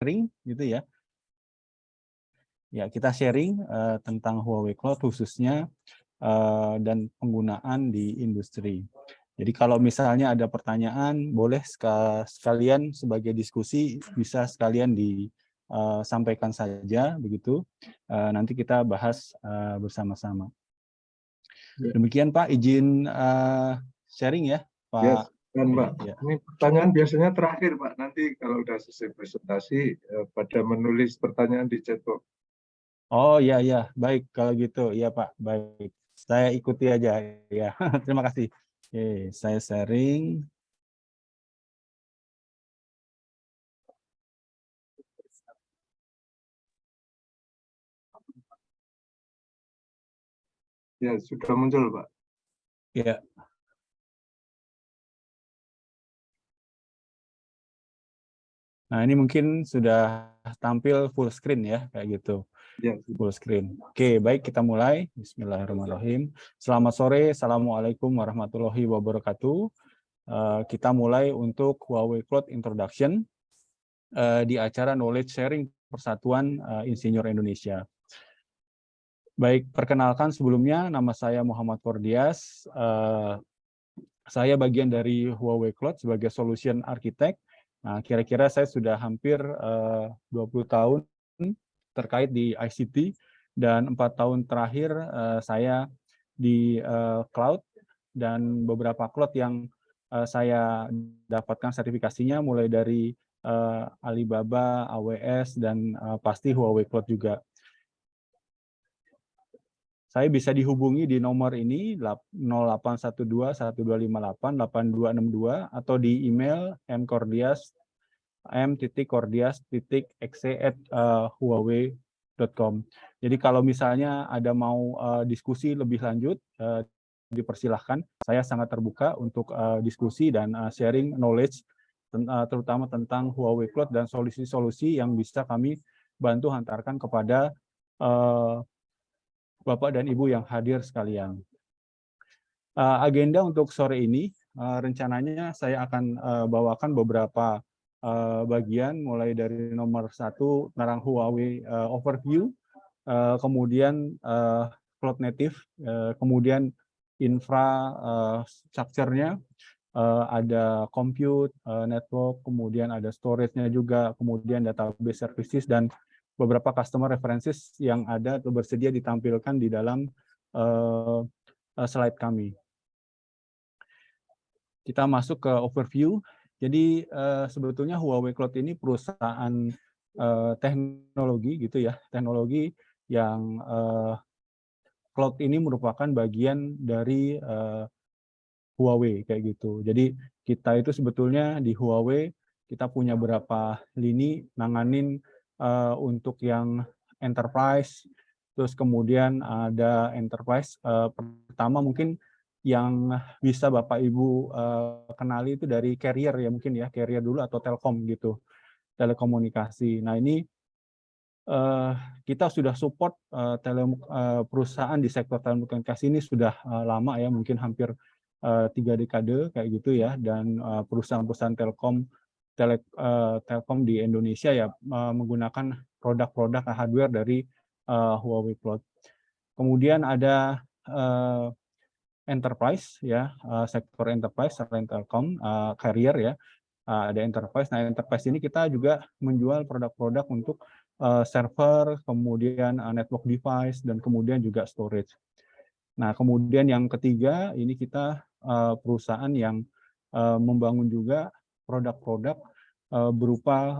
sharing gitu ya. Ya, kita sharing tentang Huawei Cloud khususnya dan penggunaan di industri. Jadi kalau misalnya ada pertanyaan, boleh sekalian sebagai diskusi bisa sekalian disampaikan saja begitu. Nanti kita bahas bersama-sama. Demikian Pak, izin sharing ya Pak. Dan Pak, Ya. ini pertanyaan biasanya terakhir Pak. Nanti kalau udah selesai presentasi, pada menulis pertanyaan di chat box. Oh iya ya, baik kalau gitu ya Pak, baik. Saya ikuti aja ya. Terima kasih. Oke, saya sharing. Ya, sudah muncul Pak. Ya. Nah, ini mungkin sudah tampil full screen ya, kayak gitu. Ya. Full screen. Oke, baik kita mulai. Bismillahirrahmanirrahim. Selamat sore. Assalamualaikum warahmatullahi wabarakatuh. Kita mulai untuk Huawei Cloud Introduction di acara Knowledge Sharing Persatuan Insinyur Indonesia. Baik, perkenalkan sebelumnya nama saya Muhammad Kordias. Saya bagian dari Huawei Cloud sebagai Solution Architect. Nah, kira-kira saya sudah hampir 20 tahun terkait di ICT dan 4 tahun terakhir saya di cloud dan beberapa cloud yang saya dapatkan sertifikasinya mulai dari Alibaba, AWS dan pasti Huawei Cloud juga. Saya bisa dihubungi di nomor ini 0812-1258-8262 atau di email m.kordias.exe@huawei.com. Jadi kalau misalnya ada mau diskusi lebih lanjut, dipersilahkan. Saya sangat terbuka untuk diskusi dan sharing knowledge, terutama tentang Huawei Cloud dan solusi-solusi yang bisa kami bantu hantarkan kepada Bapak dan Ibu yang hadir sekalian. Agenda untuk sore ini, rencananya saya akan bawakan beberapa bagian, mulai dari nomor 1, tentang Huawei Overview, kemudian Cloud Native, kemudian infrastructure-nya, ada compute, network, kemudian ada storage-nya juga, kemudian database services, dan beberapa customer references yang ada atau bersedia ditampilkan di dalam slide kami. Kita masuk ke overview. Jadi sebetulnya Huawei Cloud ini perusahaan teknologi gitu ya, teknologi yang cloud ini merupakan bagian dari Huawei kayak gitu. Jadi kita itu sebetulnya di Huawei kita punya berapa lini nanganin untuk yang enterprise, terus kemudian ada enterprise pertama mungkin yang bisa Bapak Ibu kenali itu dari carrier ya mungkin ya, carrier dulu atau Telkom gitu, telekomunikasi. Nah ini kita sudah support perusahaan di sektor telekomunikasi ini sudah lama ya, mungkin hampir 3 dekade kayak gitu ya, dan perusahaan-perusahaan Telkom di Indonesia ya menggunakan produk-produk hardware dari Huawei Cloud. Kemudian ada enterprise ya, sektor enterprise selain Telkom, carrier ya, ada enterprise. Nah, enterprise ini kita juga menjual produk-produk untuk server, kemudian network device, dan kemudian juga storage. Nah, kemudian yang ketiga, ini kita perusahaan yang membangun juga produk-produk berupa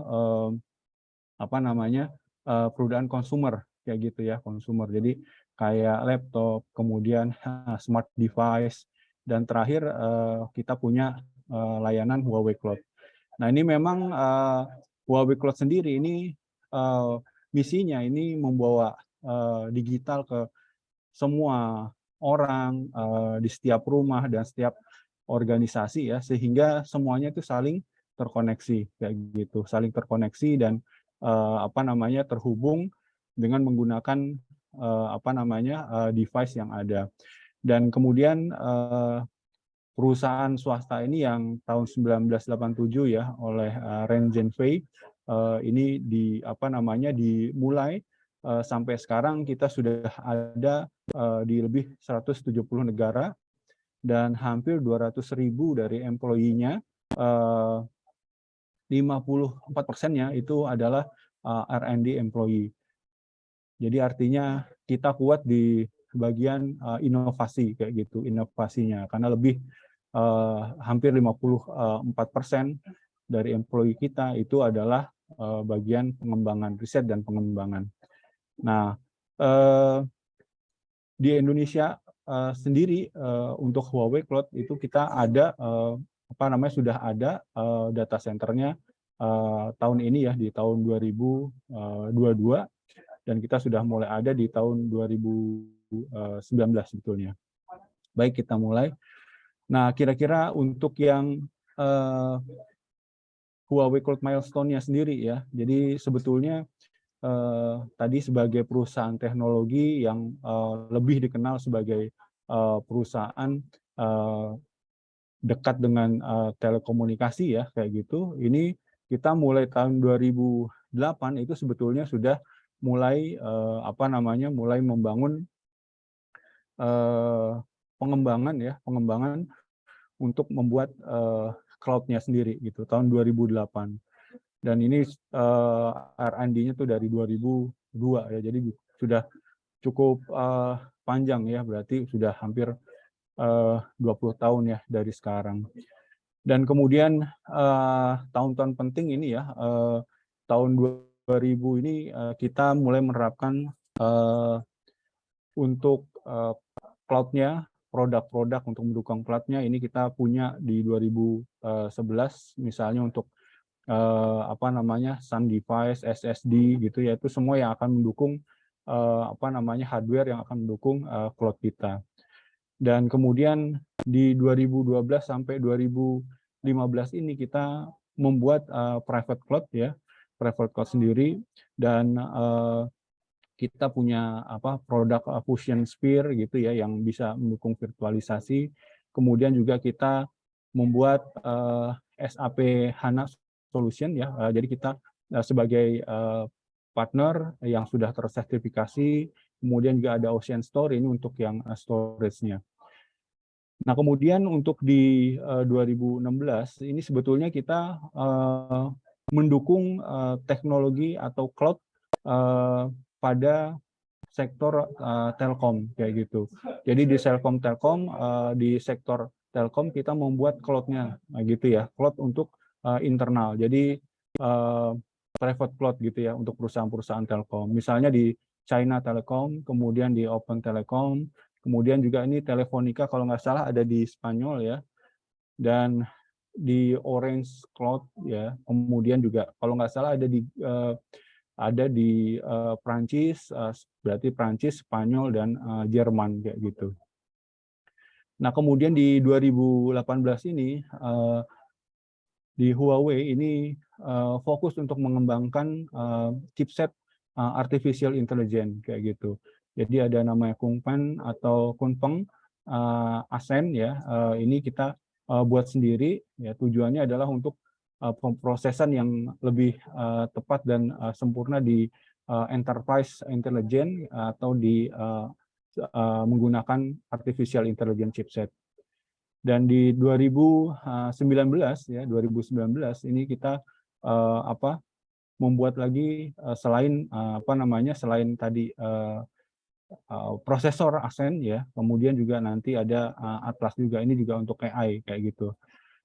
perusahaan konsumer kayak gitu ya, konsumer. Jadi kayak laptop, kemudian smart device, dan terakhir kita punya layanan Huawei Cloud. Nah, ini memang Huawei Cloud sendiri ini misinya ini membawa digital ke semua orang di setiap rumah dan setiap organisasi ya, sehingga semuanya itu saling terkoneksi kayak gitu, saling terkoneksi dan terhubung dengan menggunakan device yang ada. Dan kemudian perusahaan swasta ini yang tahun 1987 ya oleh Ren Zhengfei ini dimulai sampai sekarang kita sudah ada di lebih 170 negara dan hampir 200.000 dari employee-nya, 54%-nya itu adalah R&D employee. Jadi artinya kita kuat di bagian inovasi kayak gitu, inovasinya, karena lebih hampir 54% dari employee kita itu adalah bagian pengembangan, riset dan pengembangan. Nah, di Indonesia sendiri untuk Huawei Cloud itu kita ada sudah ada data centernya tahun ini ya, di tahun 2022, dan kita sudah mulai ada di tahun 2019 sebetulnya. Baik, kita mulai. Nah, kira-kira untuk yang Huawei Cloud Milestone-nya sendiri ya, jadi sebetulnya tadi sebagai perusahaan teknologi yang lebih dikenal sebagai perusahaan dekat dengan telekomunikasi ya, kayak gitu. Ini kita mulai tahun 2008 itu sebetulnya sudah mulai mulai membangun pengembangan untuk membuat cloud-nya sendiri gitu tahun 2008. Dan ini R&D-nya tuh dari 2002 ya, jadi sudah cukup panjang ya, berarti sudah hampir 20 tahun ya dari sekarang. Dan kemudian tahun-tahun penting ini ya, tahun 2000 ini kita mulai menerapkan untuk cloud-nya, produk-produk untuk mendukung cloud-nya ini kita punya di 2011, misalnya untuk Sun device, SSD gitu ya, itu semua yang akan mendukung hardware yang akan mendukung cloud kita. Dan kemudian di 2012 sampai 2015 ini kita membuat private cloud ya, private cloud sendiri, dan kita punya produk Fusion Sphere gitu ya yang bisa mendukung virtualisasi. Kemudian juga kita membuat SAP HANA Solution ya. Jadi kita sebagai partner yang sudah tersertifikasi, kemudian juga ada Ocean Store ini untuk yang storage-nya. Nah, kemudian untuk di 2016 ini sebetulnya kita mendukung teknologi atau cloud pada sektor telkom kayak gitu. Jadi di Telkom di sektor telkom kita membuat cloud-nya gitu ya, cloud untuk internal. Jadi private cloud gitu ya untuk perusahaan-perusahaan telkom. Misalnya di China Telecom, kemudian di Open Telecom, kemudian juga ini Telefonica kalau nggak salah ada di Spanyol ya, dan di Orange Cloud ya. Kemudian juga kalau nggak salah ada di Prancis, berarti Prancis, Spanyol, dan Jerman kayak gitu. Nah, kemudian di 2018 ini di Huawei ini fokus untuk mengembangkan chipset artificial intelligence kayak gitu. Jadi ada namanya Kunpeng atau Kunpeng Ascend ya. Ini kita buat sendiri ya, tujuannya adalah untuk pemrosesan yang lebih tepat dan sempurna di enterprise intelligence atau di menggunakan artificial intelligence chipset. Dan di 2019 ini kita membuat lagi selain selain tadi prosesor Ascend ya, kemudian juga nanti ada Atlas juga, ini juga untuk AI kayak gitu.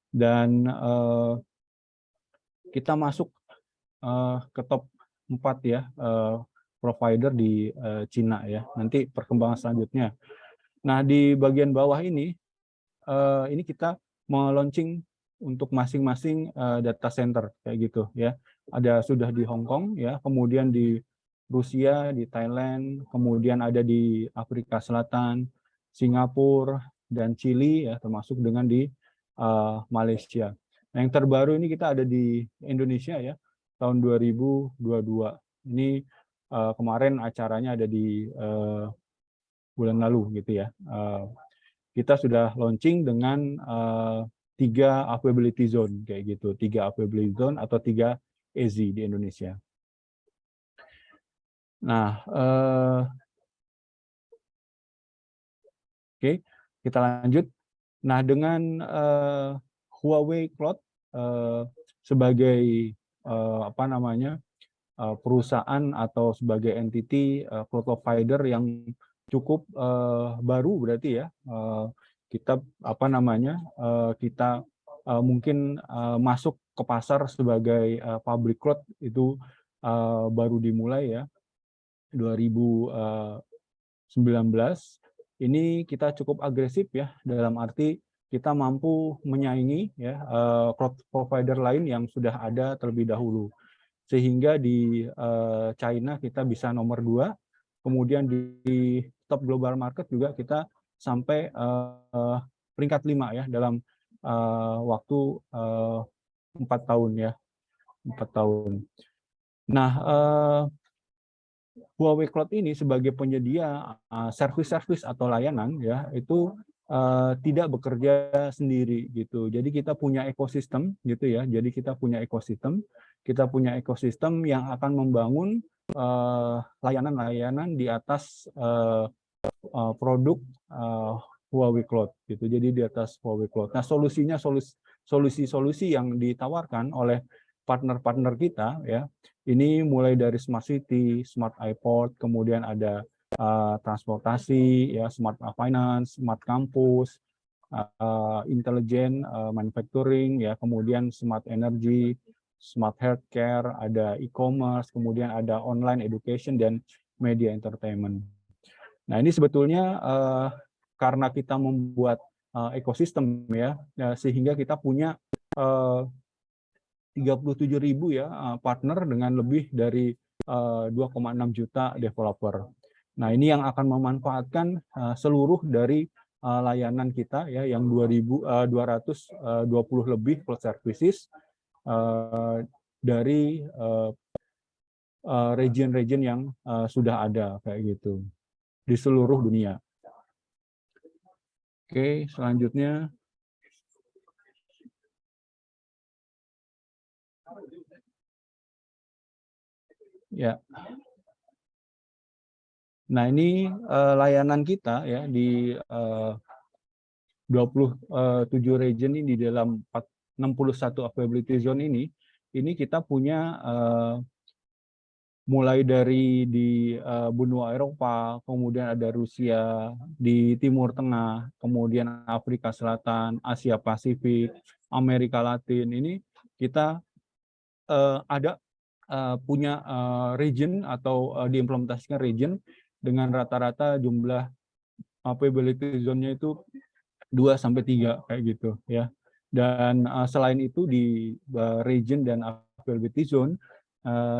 Dan kita masuk ke top 4 ya provider di Cina ya. Nanti perkembangan selanjutnya. Nah, di bagian bawah ini kita meluncing untuk masing-masing data center kayak gitu ya. Ada sudah di Hong Kong ya, kemudian di Rusia, di Thailand, kemudian ada di Afrika Selatan, Singapura, dan Chili ya, termasuk dengan di Malaysia. Nah, yang terbaru ini kita ada di Indonesia ya, tahun 2022. Ini kemarin acaranya ada di bulan lalu gitu ya. Kita sudah launching dengan 3 availability zone kayak gitu, 3 availability zone atau 3 EZI di Indonesia. Nah, oke, kita lanjut. Nah, dengan Huawei Cloud sebagai apa namanya perusahaan atau sebagai entity cloud provider yang cukup baru berarti ya, kita apa namanya kita mungkin masuk ke pasar sebagai public cloud itu baru dimulai ya 2019. Ini kita cukup agresif ya, dalam arti kita mampu menyaingi ya cloud provider lain yang sudah ada terlebih dahulu. Sehingga di China kita bisa nomor 2, kemudian di top global market juga kita sampai peringkat 5 ya dalam waktu 4 tahun ya, 4 tahun. Nah, Huawei Cloud ini sebagai penyedia service-service atau layanan ya itu tidak bekerja sendiri gitu. Jadi kita punya ekosistem gitu ya. Jadi kita punya ekosistem yang akan membangun layanan-layanan di atas produk Huawei Cloud gitu. Jadi di atas Huawei Cloud. Nah, solusi-solusi yang ditawarkan oleh partner-partner kita ya. Ini mulai dari Smart City, Smart Airport, kemudian ada transportasi, ya, Smart Finance, Smart Campus, Intelligent Manufacturing, ya, kemudian Smart Energy, Smart Healthcare, ada e-commerce, kemudian ada online education dan media entertainment. Nah, ini sebetulnya karena kita membuat ekosistem ya, sehingga kita punya 37.000 ya partner dengan lebih dari 2,6 juta developer. Nah, ini yang akan memanfaatkan seluruh dari layanan kita ya yang 220 lebih cloud services dari region-region yang sudah ada kayak gitu di seluruh dunia. Oke, selanjutnya. Ya. Nah, ini layanan kita ya di 27 region ini, di dalam 61 availability zone ini kita punya mulai dari di benua Eropa, kemudian ada Rusia, di Timur Tengah, kemudian Afrika Selatan, Asia Pasifik, Amerika Latin. Ini kita ada punya region atau diimplementasikan region dengan rata-rata jumlah availability zone-nya itu 2-3 kayak gitu ya. Dan selain itu di region dan availability zone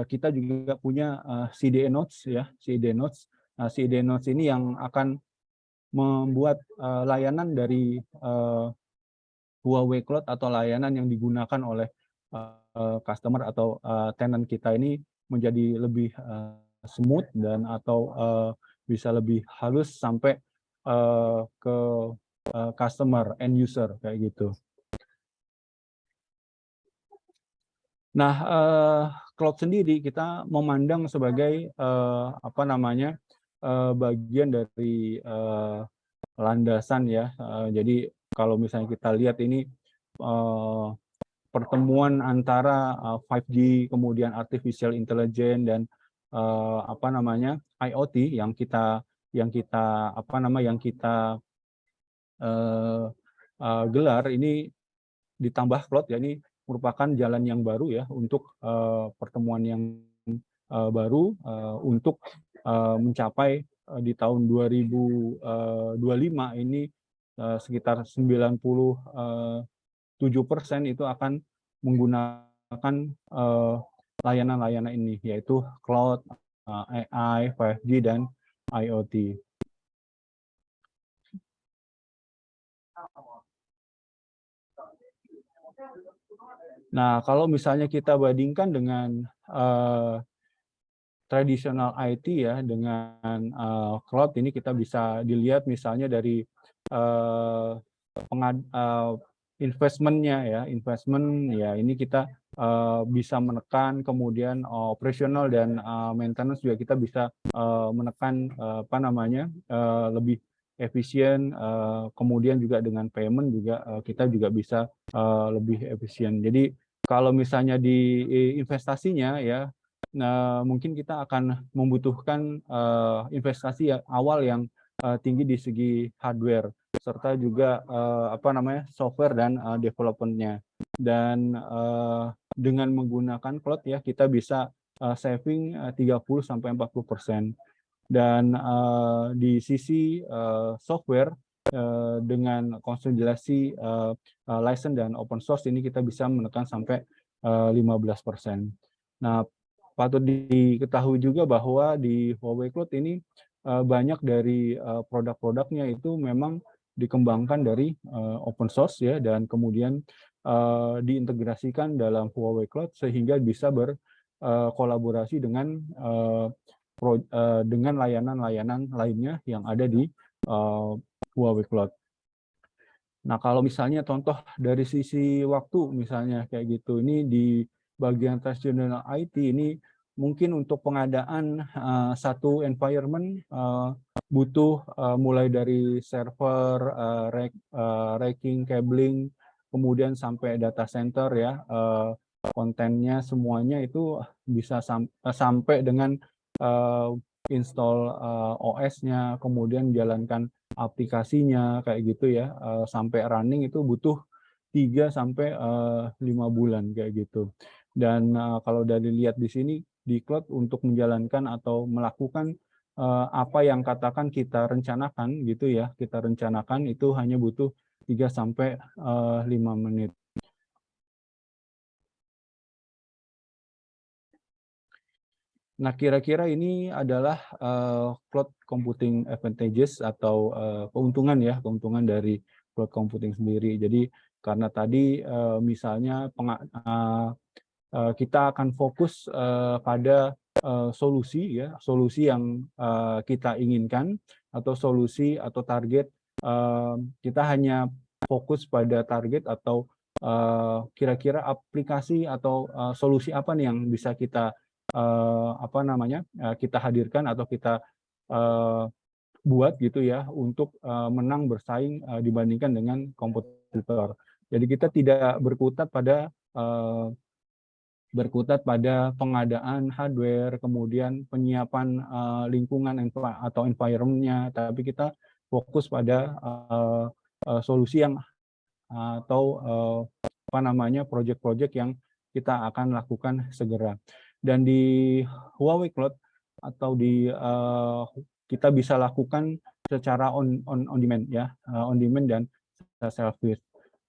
kita juga punya CDN nodes ya, CDN nodes. Nah, CDN nodes ini yang akan membuat layanan dari Huawei Cloud atau layanan yang digunakan oleh customer atau tenant kita ini menjadi lebih smooth dan atau bisa lebih halus sampai ke customer end user kayak gitu. Nah, cloud sendiri kita memandang sebagai apa namanya bagian dari landasan ya. Jadi kalau misalnya kita lihat ini pertemuan antara 5G kemudian artificial intelligence dan apa namanya IoT yang kita apa nama yang kita gelar ini ditambah cloud ya, ini merupakan jalan yang baru ya untuk pertemuan yang baru untuk mencapai di tahun 2025 ini sekitar 97% itu akan menggunakan layanan-layanan ini, yaitu cloud, AI, 5G, dan IoT. Nah, kalau misalnya kita bandingkan dengan tradisional IT ya dengan cloud, ini kita bisa dilihat misalnya dari investmentnya ya, investment ya ini kita bisa menekan, kemudian operasional dan maintenance juga kita bisa menekan apa namanya lebih efisien, kemudian juga dengan payment juga kita juga bisa lebih efisien. Jadi kalau misalnya di investasinya ya, mungkin kita akan membutuhkan investasi awal yang tinggi di segi hardware serta juga apa namanya software dan development-nya. Dan dengan menggunakan cloud ya kita bisa saving 30-40%. Dan di sisi software dengan konsolidasi license dan open source ini kita bisa menekan sampai 15%. Nah, patut diketahui juga bahwa di Huawei Cloud ini banyak dari produk-produknya itu memang dikembangkan dari open source ya, dan kemudian diintegrasikan dalam Huawei Cloud sehingga bisa berkolaborasi dengan dengan layanan-layanan lainnya yang ada di Huawei Cloud. Nah, kalau misalnya contoh dari sisi waktu misalnya kayak gitu, ini di bagian tradisional IT ini mungkin untuk pengadaan satu environment butuh mulai dari server, racking, cabling, kemudian sampai data center ya, kontennya semuanya itu bisa sampai dengan install OS-nya, kemudian jalankan aplikasinya kayak gitu ya, sampai running itu butuh 3-5 bulan kayak gitu. Dan kalau dari lihat di sini di cloud untuk menjalankan atau melakukan apa yang katakan kita rencanakan gitu ya, kita rencanakan itu hanya butuh 3-5 menit. Nah, kira-kira ini adalah cloud computing advantages atau keuntungan ya, keuntungan dari cloud computing sendiri. Jadi karena tadi misalnya kita akan fokus pada solusi ya, solusi yang kita inginkan atau solusi atau target, kita hanya fokus pada target atau kira-kira aplikasi atau solusi apa nih yang bisa kita apa namanya kita hadirkan atau kita buat gitu ya untuk menang bersaing dibandingkan dengan kompetitor. Jadi kita tidak berkutat pada pengadaan hardware, kemudian penyiapan lingkungan atau environment-nya, tapi kita fokus pada solusi yang atau apa namanya project-project yang kita akan lakukan segera. Dan di Huawei Cloud atau di kita bisa lakukan secara on demand ya, on demand dan self-service.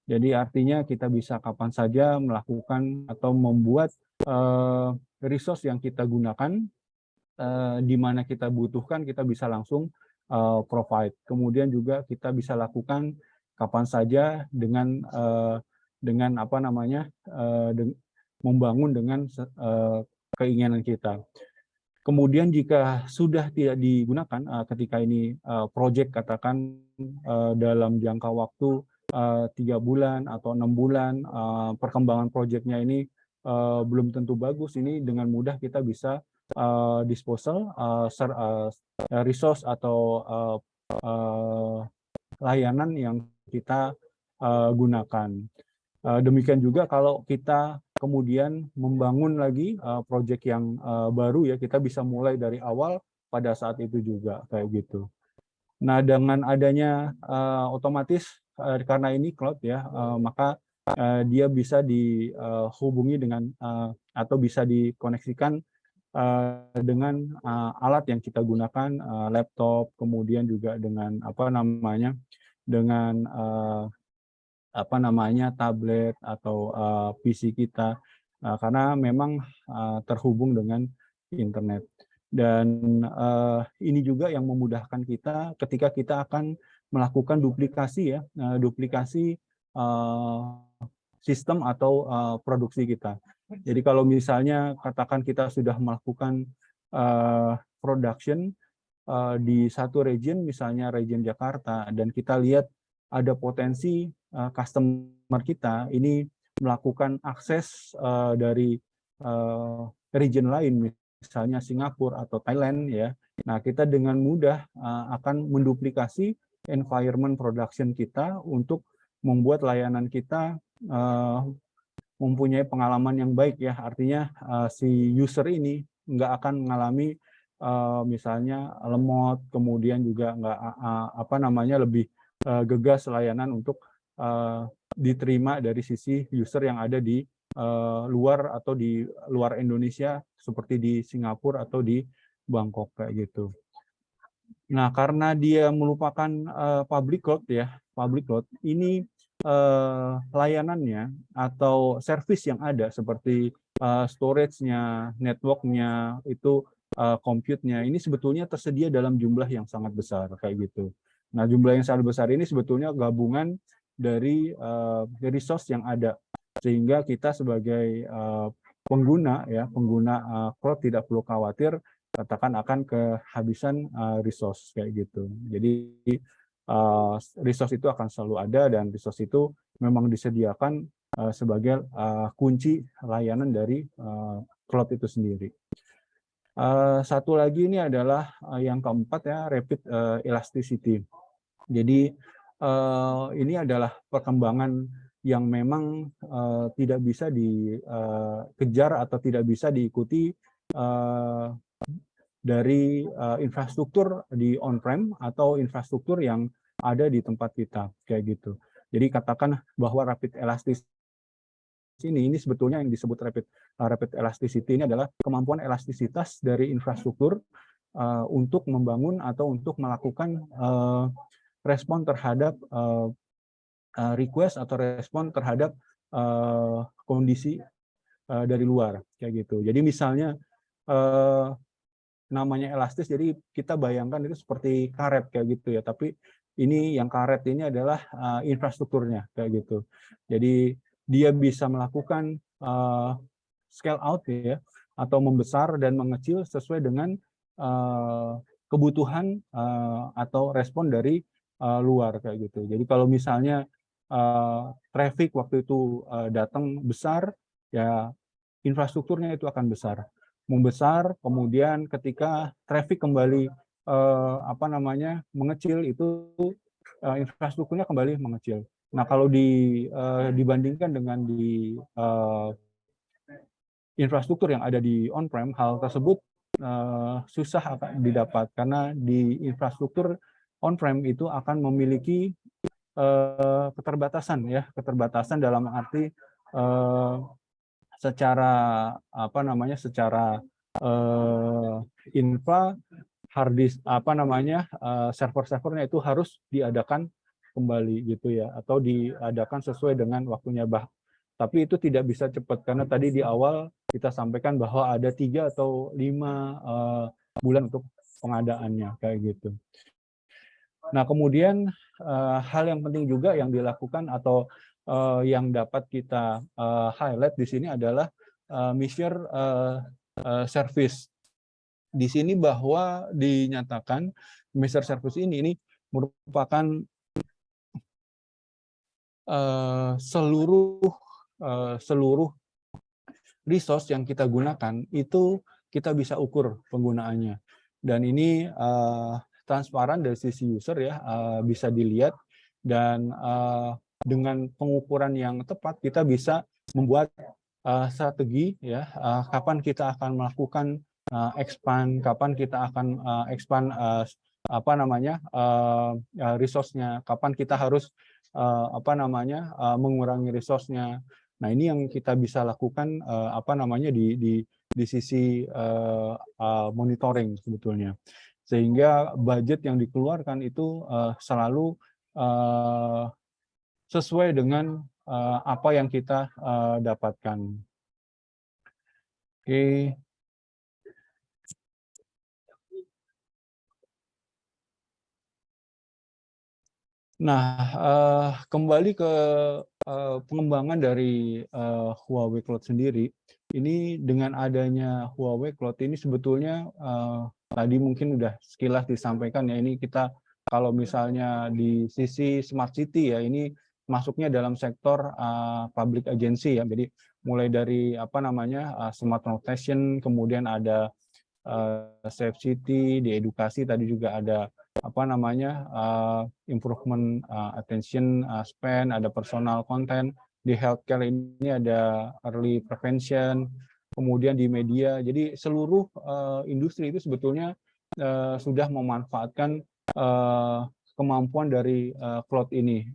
Jadi artinya kita bisa kapan saja melakukan atau membuat resource yang kita gunakan di mana kita butuhkan kita bisa langsung provide. Kemudian juga kita bisa lakukan kapan saja dengan apa namanya membangun dengan keinginan kita. Kemudian jika sudah tidak digunakan ketika ini project katakan dalam jangka waktu 3 bulan atau 6 bulan, perkembangan proyeknya ini belum tentu bagus, ini dengan mudah kita bisa disposal resource atau layanan yang kita gunakan. Demikian juga kalau kita kemudian membangun lagi proyek yang baru ya, kita bisa mulai dari awal pada saat itu juga kayak gitu. Nah, dengan adanya otomatis karena ini cloud ya, maka dia bisa dihubungi dengan atau bisa dikoneksikan dengan alat yang kita gunakan, laptop, kemudian juga dengan apa namanya, dengan apa namanya tablet atau PC kita, karena memang terhubung dengan internet. Dan ini juga yang memudahkan kita ketika kita akan melakukan duplikasi ya, duplikasi sistem atau produksi kita. Jadi kalau misalnya katakan kita sudah melakukan production di satu region, misalnya region Jakarta, dan kita lihat ada potensi customer kita ini melakukan akses dari region lain, misalnya Singapura atau Thailand ya. Nah, kita dengan mudah akan menduplikasi environment production kita untuk membuat layanan kita mempunyai pengalaman yang baik ya. Artinya si user ini nggak akan mengalami misalnya lemot, kemudian juga nggak lebih gegas layanan untuk diterima dari sisi user yang ada di luar atau di luar Indonesia seperti di Singapura atau di Bangkok kayak gitu. Nah, karena dia merupakan public cloud ya, public cloud ini layanannya atau service yang ada seperti storage-nya, network-nya, itu compute-nya ini sebetulnya tersedia dalam jumlah yang sangat besar kayak gitu. Nah, jumlah yang sangat besar ini sebetulnya gabungan dari resource yang ada, sehingga kita sebagai pengguna cloud tidak perlu khawatir katakan akan kehabisan resource kayak gitu. Jadi resource itu akan selalu ada, dan resource itu memang disediakan sebagai kunci layanan dari cloud itu sendiri. Satu lagi ini adalah yang keempat ya, rapid elasticity. Jadi ini adalah perkembangan yang memang tidak bisa dikejar atau tidak bisa diikuti dari infrastruktur di on-prem atau infrastruktur yang ada di tempat kita kayak gitu. Jadi katakan bahwa rapid elasticity ini sebetulnya yang disebut rapid elasticity ini adalah kemampuan elastisitas dari infrastruktur untuk membangun atau untuk melakukan respon terhadap request atau respon terhadap kondisi dari luar kayak gitu. Jadi misalnya namanya elastis, jadi kita bayangkan itu seperti karet kayak gitu ya, tapi ini yang karet ini adalah infrastrukturnya kayak gitu. Jadi dia bisa melakukan scale out ya, atau membesar dan mengecil sesuai dengan kebutuhan atau respon dari luar kayak gitu. Jadi kalau misalnya traffic waktu itu datang besar, ya infrastrukturnya itu akan besar. Membesar, kemudian ketika traffic kembali mengecil, itu infrastrukturnya kembali mengecil. Nah, kalau dibandingkan dengan di infrastruktur yang ada di on-prem, hal tersebut susah akan didapat, karena di infrastruktur on-prem itu akan memiliki keterbatasan dalam arti secara secara infra hard disk server-servernya itu harus diadakan kembali gitu ya, atau diadakan sesuai dengan waktunya. Tapi itu tidak bisa cepat, karena tadi di awal kita sampaikan bahwa ada 3 atau 5 bulan untuk pengadaannya kayak gitu. Nah, kemudian hal yang penting juga yang dilakukan atau yang dapat kita highlight di sini adalah measure service. Di sini bahwa dinyatakan measure service ini merupakan seluruh resource yang kita gunakan itu kita bisa ukur penggunaannya, dan ini transparan dari sisi user ya, bisa dilihat, dan dengan pengukuran yang tepat kita bisa membuat strategi ya, kapan kita akan melakukan expand, kapan kita akan expand resource-nya, kapan kita harus mengurangi resource-nya. Nah, ini yang kita bisa lakukan di sisi monitoring sebetulnya, sehingga budget yang dikeluarkan itu selalu sesuai dengan apa yang kita dapatkan. Oke. Nah, kembali ke pengembangan dari Huawei Cloud sendiri, ini dengan adanya Huawei Cloud ini sebetulnya tadi mungkin udah sekilas disampaikan ya, ini kita kalau misalnya di sisi Smart City ya, ini masuknya dalam sektor public agency ya. Jadi mulai dari smart transportation, kemudian ada safe city, di edukasi tadi juga ada improvement attention span, ada personal content, di healthcare ini ada early prevention, kemudian di media. Jadi seluruh industri itu sebetulnya sudah memanfaatkan kemampuan dari cloud ini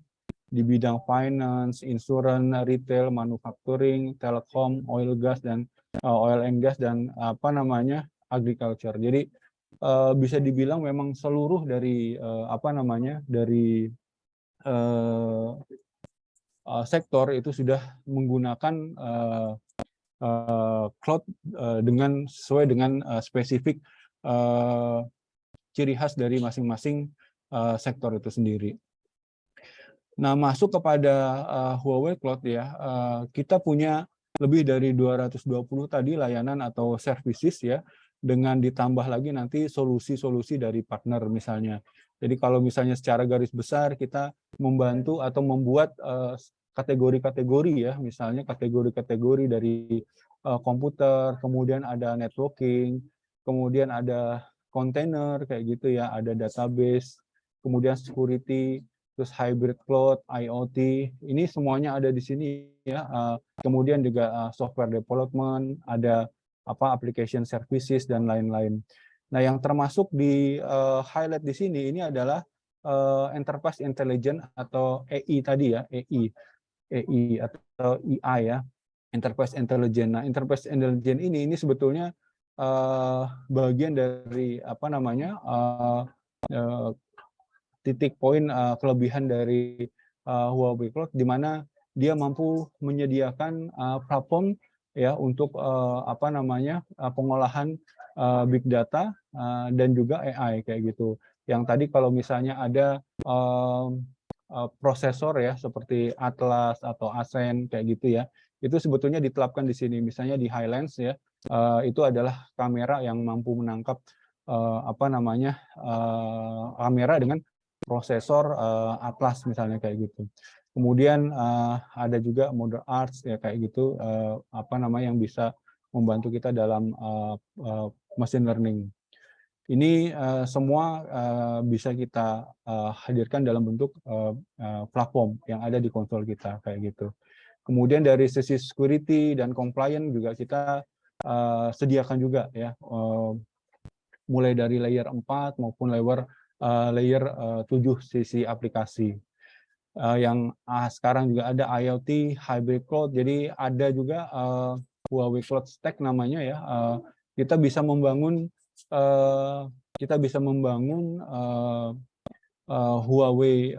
di bidang finance, insurance, retail, manufacturing, telekom, oil and gas dan agriculture. Jadi bisa dibilang memang seluruh dari sektor itu sudah menggunakan cloud sesuai dengan spesifik ciri khas dari masing-masing sektor itu sendiri. Nah, masuk kepada Huawei Cloud ya, kita punya lebih dari 220 tadi layanan atau services ya, dengan ditambah lagi nanti solusi-solusi dari partner misalnya. Jadi kalau misalnya secara garis besar kita membantu atau membuat kategori-kategori ya, misalnya kategori-kategori dari komputer, kemudian ada networking, kemudian ada container kayak gitu ya, ada database, kemudian security, terus hybrid cloud, IoT, ini semuanya ada di sini ya. Kemudian juga software development, ada application services dan lain-lain. Nah, yang termasuk di highlight di sini ini adalah enterprise intelligence atau EI tadi ya, EI atau IA ya, enterprise intelligence. Nah, enterprise intelligence ini sebetulnya bagian dari titik poin kelebihan dari Huawei Cloud, di mana dia mampu menyediakan platform ya untuk pengolahan big data dan juga AI kayak gitu. Yang tadi kalau misalnya ada prosesor ya seperti Atlas atau Ascend kayak gitu ya, itu sebetulnya diterapkan di sini. Misalnya di Highlands ya, itu adalah kamera yang mampu menangkap kamera dengan prosesor Atlas misalnya kayak gitu. Kemudian ada juga Model Arts ya kayak gitu, yang bisa membantu kita dalam machine learning. Ini semua bisa kita hadirkan dalam bentuk platform yang ada di konsol kita kayak gitu. Kemudian dari sisi security dan compliance juga kita sediakan juga ya, mulai dari layer 4 maupun layer 7 sisi aplikasi. Yang sekarang juga ada IoT, hybrid cloud, jadi ada juga Huawei Cloud Stack namanya ya. Kita bisa membangun Huawei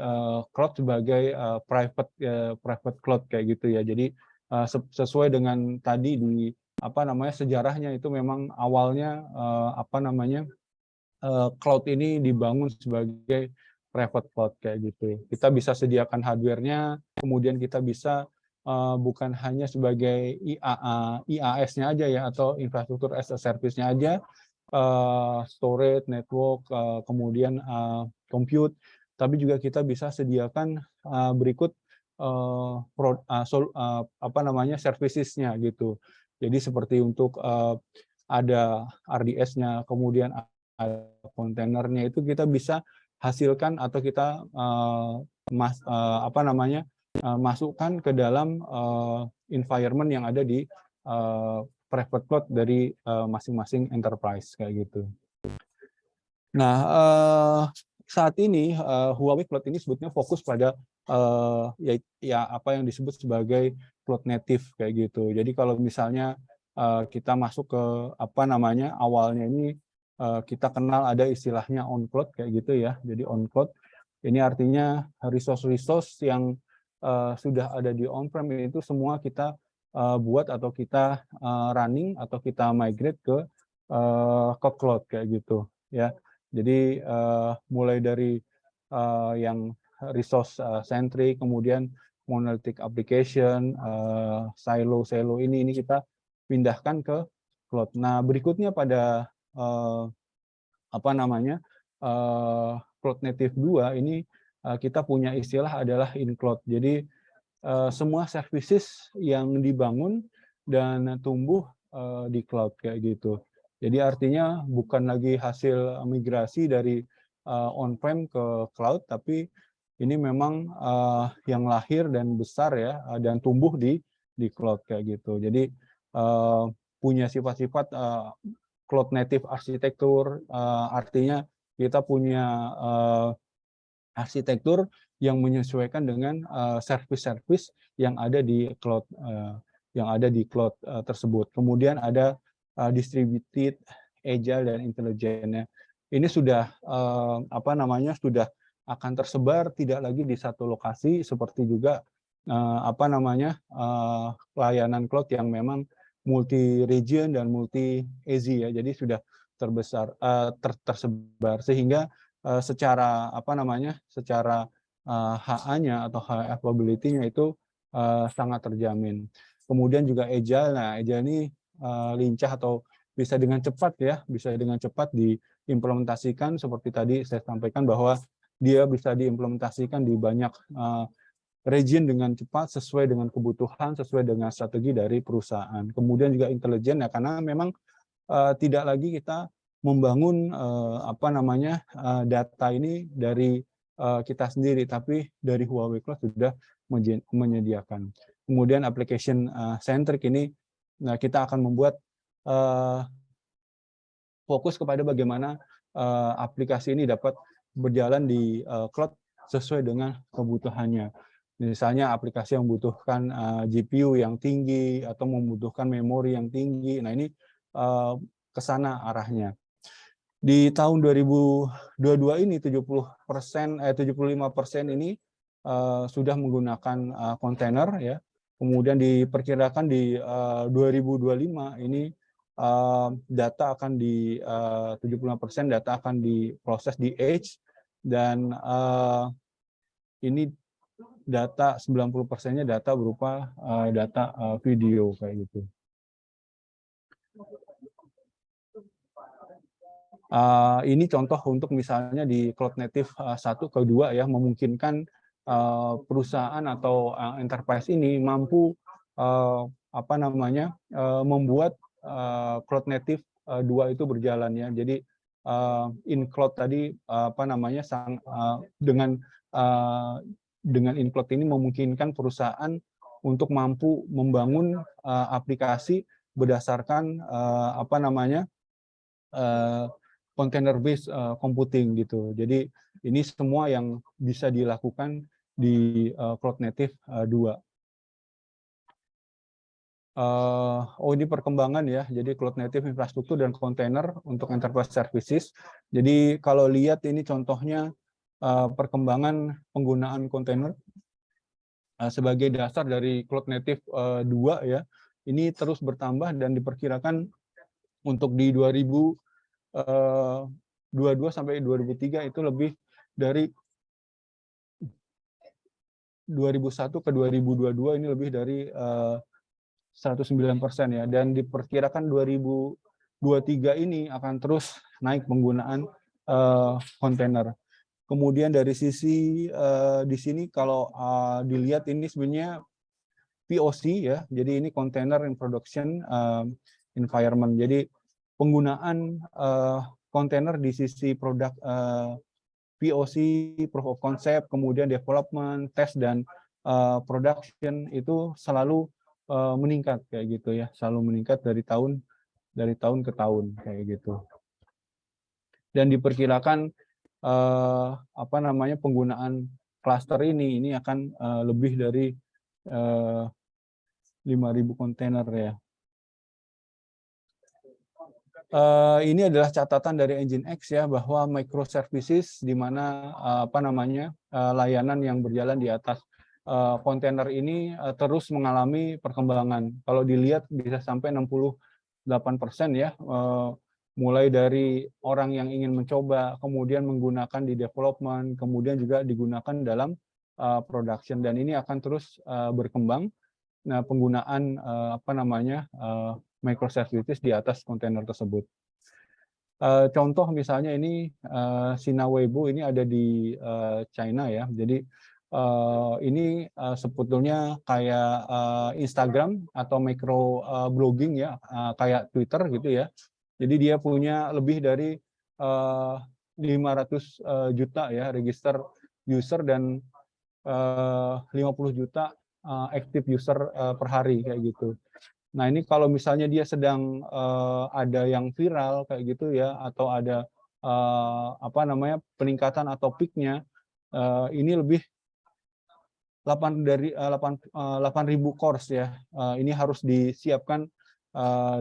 Cloud sebagai private cloud kayak gitu ya. Jadi sesuai dengan tadi di sejarahnya itu memang awalnya cloud ini dibangun sebagai private cloud kayak gitu. Kita bisa sediakan hardware-nya, kemudian kita bisa bukan hanya sebagai IaaS-nya aja ya, atau infrastruktur as a service-nya aja, storage, network, kemudian compute, tapi juga kita bisa sediakan berikut services-nya gitu. Jadi seperti untuk ada RDS-nya, kemudian ada kontainernya, itu kita bisa hasilkan atau kita masukkan ke dalam environment yang ada di private cloud dari masing-masing enterprise kayak gitu. Nah, saat ini Huawei Cloud ini sebetulnya fokus pada apa yang disebut sebagai cloud native kayak gitu. Jadi kalau misalnya kita masuk ke awalnya ini kita kenal ada istilahnya on cloud kayak gitu ya. Jadi on cloud ini artinya resource yang sudah ada di on-prem itu semua kita buat atau kita running atau kita migrate ke cloud kayak gitu ya. Jadi mulai dari yang resource centric, kemudian monolithic application, silo ini kita pindahkan ke cloud. Nah, berikutnya pada cloud native 2 ini kita punya istilah adalah in cloud. Jadi semua services yang dibangun dan tumbuh di cloud kayak gitu. Jadi artinya bukan lagi hasil migrasi dari on-prem ke cloud, tapi ini memang yang lahir dan besar ya, dan tumbuh di cloud kayak gitu. Jadi punya sifat-sifat cloud native arsitektur, artinya kita punya arsitektur yang menyesuaikan dengan service-service yang ada di cloud tersebut. Kemudian ada distributed, agile dan intelligent. Ini sudah sudah akan tersebar tidak lagi di satu lokasi, seperti juga layanan cloud yang memang multi region dan multi AZ ya. Jadi sudah tersebar sehingga secara HA-nya atau high availability-nya itu sangat terjamin. Kemudian juga agile. Nah, agile ini lincah atau bisa dengan cepat diimplementasikan, seperti tadi saya sampaikan bahwa dia bisa diimplementasikan di banyak region dengan cepat sesuai dengan kebutuhan, sesuai dengan strategi dari perusahaan. Kemudian juga intelijen ya, karena memang tidak lagi kita membangun data ini dari kita sendiri, tapi dari Huawei Cloud sudah menyediakan. Kemudian application centric ini, nah kita akan membuat fokus kepada bagaimana aplikasi ini dapat berjalan di cloud sesuai dengan kebutuhannya. Misalnya aplikasi yang membutuhkan GPU yang tinggi atau membutuhkan memori yang tinggi. Nah, ini ke sana arahnya. Di tahun 2022 ini 75% ini sudah menggunakan kontainer ya. Kemudian diperkirakan di 2025 ini data akan 75% data akan diproses di edge, dan ini data 90%-nya data berupa data video kayak gitu. Ini contoh untuk misalnya di Cloud Native 1 ke 2 ya, memungkinkan perusahaan atau enterprise ini mampu membuat Cloud Native 2 itu berjalan ya. Jadi in cloud tadi dengan in cloud ini memungkinkan perusahaan untuk mampu membangun aplikasi berdasarkan container based computing gitu. Jadi ini semua yang bisa dilakukan di Cloud Native 2. Ini perkembangan ya. Jadi Cloud Native infrastruktur dan kontainer untuk enterprise services. Jadi kalau lihat ini contohnya perkembangan penggunaan kontainer sebagai dasar dari Cloud Native 2 ya. Ini terus bertambah dan diperkirakan untuk di 2022 sampai 2003 itu lebih dari 2001 ke 2022 ini lebih dari 109% ya, dan diperkirakan 2023 ini akan terus naik penggunaan kontainer. Kemudian dari sisi di sini kalau dilihat ini sebenarnya POC ya, jadi ini container in production environment. Jadi penggunaan kontainer di sisi produk POC, proof of concept, kemudian development, test dan production itu selalu meningkat kayak gitu ya, selalu meningkat dari tahun ke tahun kayak gitu. Dan diperkirakan penggunaan cluster ini akan lebih dari 5.000 kontainer ya. Ini adalah catatan dari Nginx ya, bahwa microservices di mana layanan yang berjalan di atas kontainer ini terus mengalami perkembangan. Kalau dilihat bisa sampai 68% ya, mulai dari orang yang ingin mencoba, kemudian menggunakan di development, kemudian juga digunakan dalam production, dan ini akan terus berkembang. Nah, penggunaan microservices di atas kontainer tersebut. Contoh misalnya ini Sina Weibo ini ada di China ya. Jadi ini sebetulnya kayak Instagram atau micro blogging ya, kayak Twitter gitu ya. Jadi dia punya lebih dari 500 juta ya register user dan 50 juta active user per hari kayak gitu. Nah ini kalau misalnya dia sedang ada yang viral kayak gitu ya, atau ada apa namanya peningkatan atau peaknya, ini lebih 8.000 course ya. Ini harus disiapkan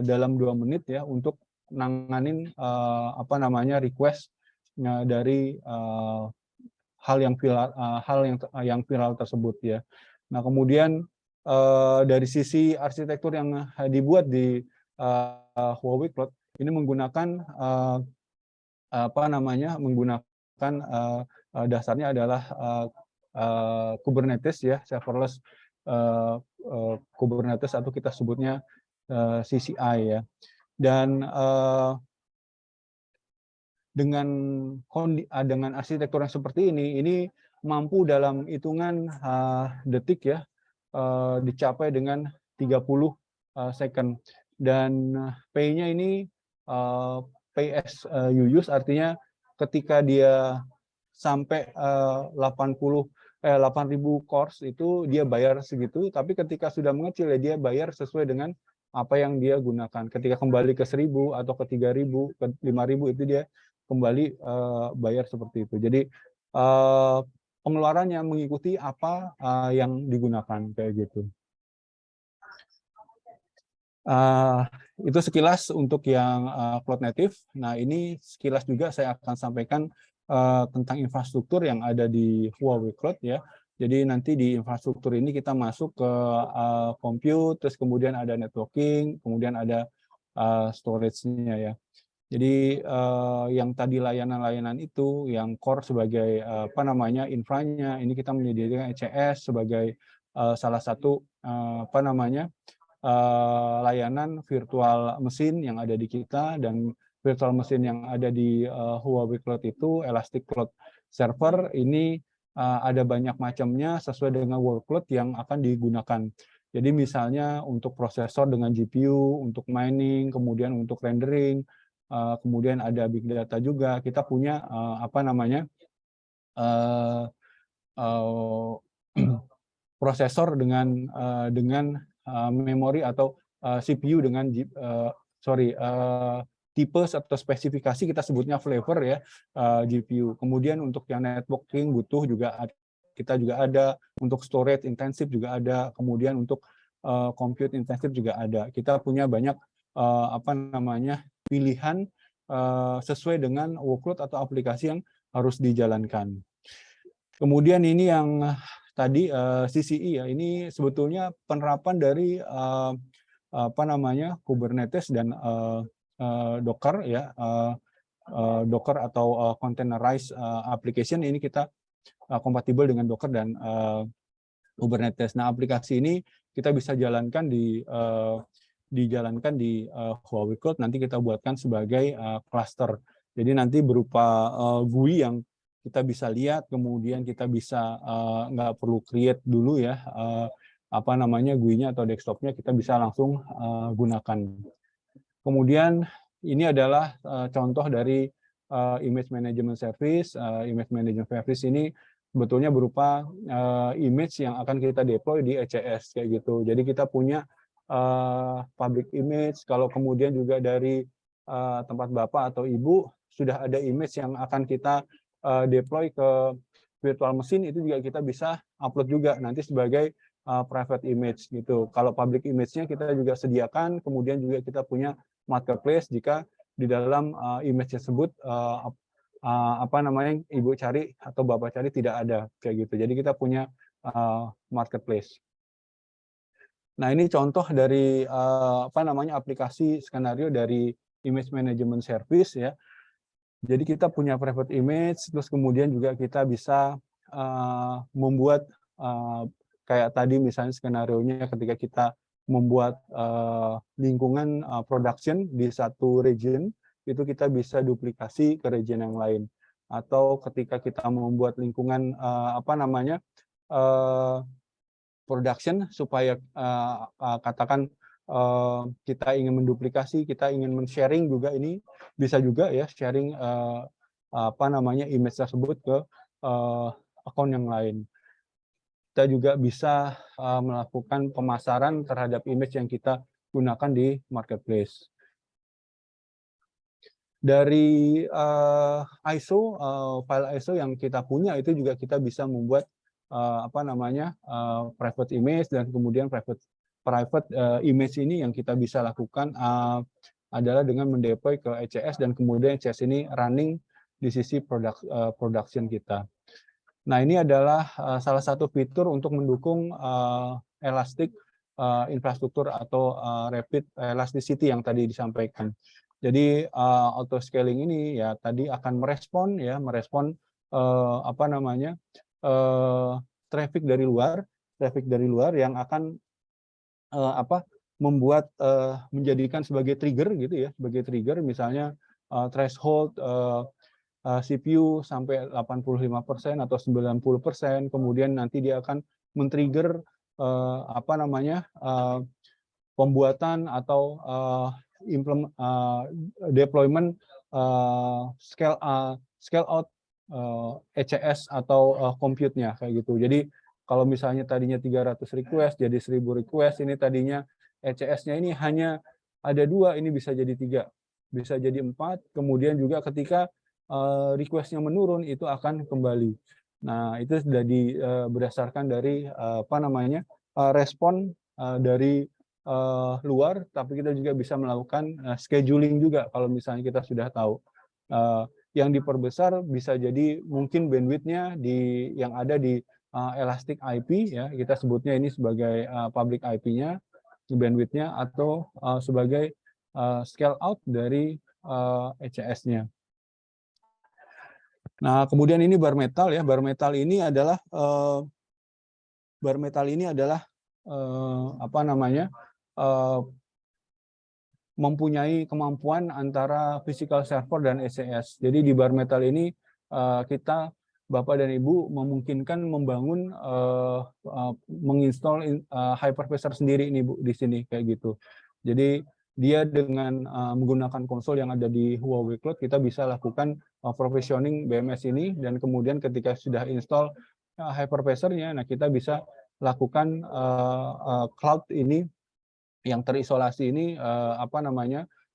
dalam 2 menit ya untuk nanganin apa namanya request dari hal yang viral tersebut ya. Nah kemudian dari sisi arsitektur yang dibuat di Huawei Cloud ini menggunakan apa namanya menggunakan dasarnya adalah Kubernetes ya, serverless Kubernetes atau kita sebutnya CCI ya. Dan dengan arsitektur yang seperti ini mampu dalam hitungan detik ya dicapai dengan 30 second, dan pay-nya ini pay as you use, artinya ketika dia sampai 8.000 course itu dia bayar segitu, tapi ketika sudah mengecil ya dia bayar sesuai dengan apa yang dia gunakan. Ketika kembali ke 1.000 atau ke 3.000 ke 5.000 itu dia kembali bayar seperti itu. Jadi pengeluarannya mengikuti apa yang digunakan kayak gitu. Itu sekilas untuk yang cloud native. Nah ini sekilas juga saya akan sampaikan tentang infrastruktur yang ada di Huawei Cloud ya. Jadi nanti di infrastruktur ini kita masuk ke compute, terus kemudian ada networking, kemudian ada storage-nya ya. Jadi yang tadi layanan-layanan itu, yang core sebagai apa namanya infranya, ini kita menyediakan ECS sebagai salah satu apa namanya layanan virtual mesin yang ada di kita, dan virtual mesin yang ada di Huawei Cloud itu Elastic Cloud Server. Ini ada banyak macamnya sesuai dengan workload yang akan digunakan. Jadi misalnya untuk prosesor dengan GPU, untuk mining, kemudian untuk rendering, kemudian ada big data juga. Kita punya apa namanya prosesor dengan memori atau CPU dengan tipe atau spesifikasi kita sebutnya flavor ya, GPU. Kemudian untuk yang networking butuh juga kita juga ada, untuk storage intensif juga ada, kemudian untuk compute intensif juga ada. Kita punya banyak apa namanya pilihan sesuai dengan workload atau aplikasi yang harus dijalankan. Kemudian ini yang tadi CCI ya, ini sebetulnya penerapan dari apa namanya Kubernetes dan Docker ya, Docker atau containerized application. Ini kita kompatibel dengan Docker dan Kubernetes. Nah aplikasi ini kita bisa jalankan dijalankan di Huawei Cloud. Nanti kita buatkan sebagai cluster. Jadi nanti berupa GUI yang kita bisa lihat, kemudian kita bisa nggak perlu create dulu ya apa namanya GUI-nya atau desktop-nya, kita bisa langsung gunakan. Kemudian ini adalah contoh dari image management service. Image management service ini sebetulnya berupa image yang akan kita deploy di ECS kayak gitu. Jadi kita punya public image, kalau kemudian juga dari tempat Bapak atau Ibu sudah ada image yang akan kita deploy ke virtual mesin, itu juga kita bisa upload juga nanti sebagai private image gitu. Kalau public image-nya kita juga sediakan, kemudian juga kita punya marketplace jika di dalam image tersebut apa namanya Ibu cari atau Bapak cari tidak ada kayak gitu. Jadi kita punya marketplace. Nah, ini contoh dari apa namanya aplikasi skenario dari image management service ya. Jadi kita punya private image, terus kemudian juga kita bisa membuat kayak tadi misalnya skenarionya ketika kita membuat lingkungan production di satu region. itu kita bisa duplikasi ke region yang lain. Atau ketika kita membuat lingkungan production supaya katakan kita ingin menduplikasi, kita ingin men-sharing juga, ini bisa juga ya sharing image tersebut ke akun yang lain. Kita juga bisa melakukan pemasaran terhadap image yang kita gunakan di marketplace. Dari ISO, file ISO yang kita punya itu juga kita bisa membuat private image, dan kemudian private image ini yang kita bisa lakukan adalah dengan mendeploy ke ECS, dan kemudian ECS ini running di sisi production kita. Nah, ini adalah salah satu fitur untuk mendukung elastic infrastruktur atau rapid elasticity yang tadi disampaikan. Jadi auto scaling ini ya tadi akan merespon traffic dari luar yang akan membuat menjadikan sebagai trigger gitu ya, misalnya threshold CPU sampai 85% atau 90%, kemudian nanti dia akan men-trigger pembuatan atau deployment scale out ECS atau compute-nya kayak gitu. Jadi kalau misalnya tadinya 300 request jadi 1000 request, ini tadinya ECS-nya ini hanya ada 2, ini bisa jadi 3, bisa jadi 4, kemudian juga ketika request-nya menurun itu akan kembali. Nah, itu sudah berdasarkan dari respon dari luar, tapi kita juga bisa melakukan scheduling juga kalau misalnya kita sudah tahu. Yang diperbesar bisa jadi mungkin bandwidth-nya yang ada di Elastic IP ya, kita sebutnya ini sebagai public IP-nya, bandwidth-nya, atau sebagai scale out dari ECS-nya. Nah, kemudian ini bar metal ya. Bar metal ini adalah mempunyai kemampuan antara physical server dan ECS. Jadi di bar metal ini kita Bapak dan Ibu memungkinkan membangun menginstall hypervisor sendiri ini Bu di sini kayak gitu. Jadi dia dengan menggunakan konsol yang ada di Huawei Cloud, kita bisa lakukan provisioning BMS ini, dan kemudian ketika sudah install hypervisornya, nah kita bisa lakukan cloud ini yang terisolasi ini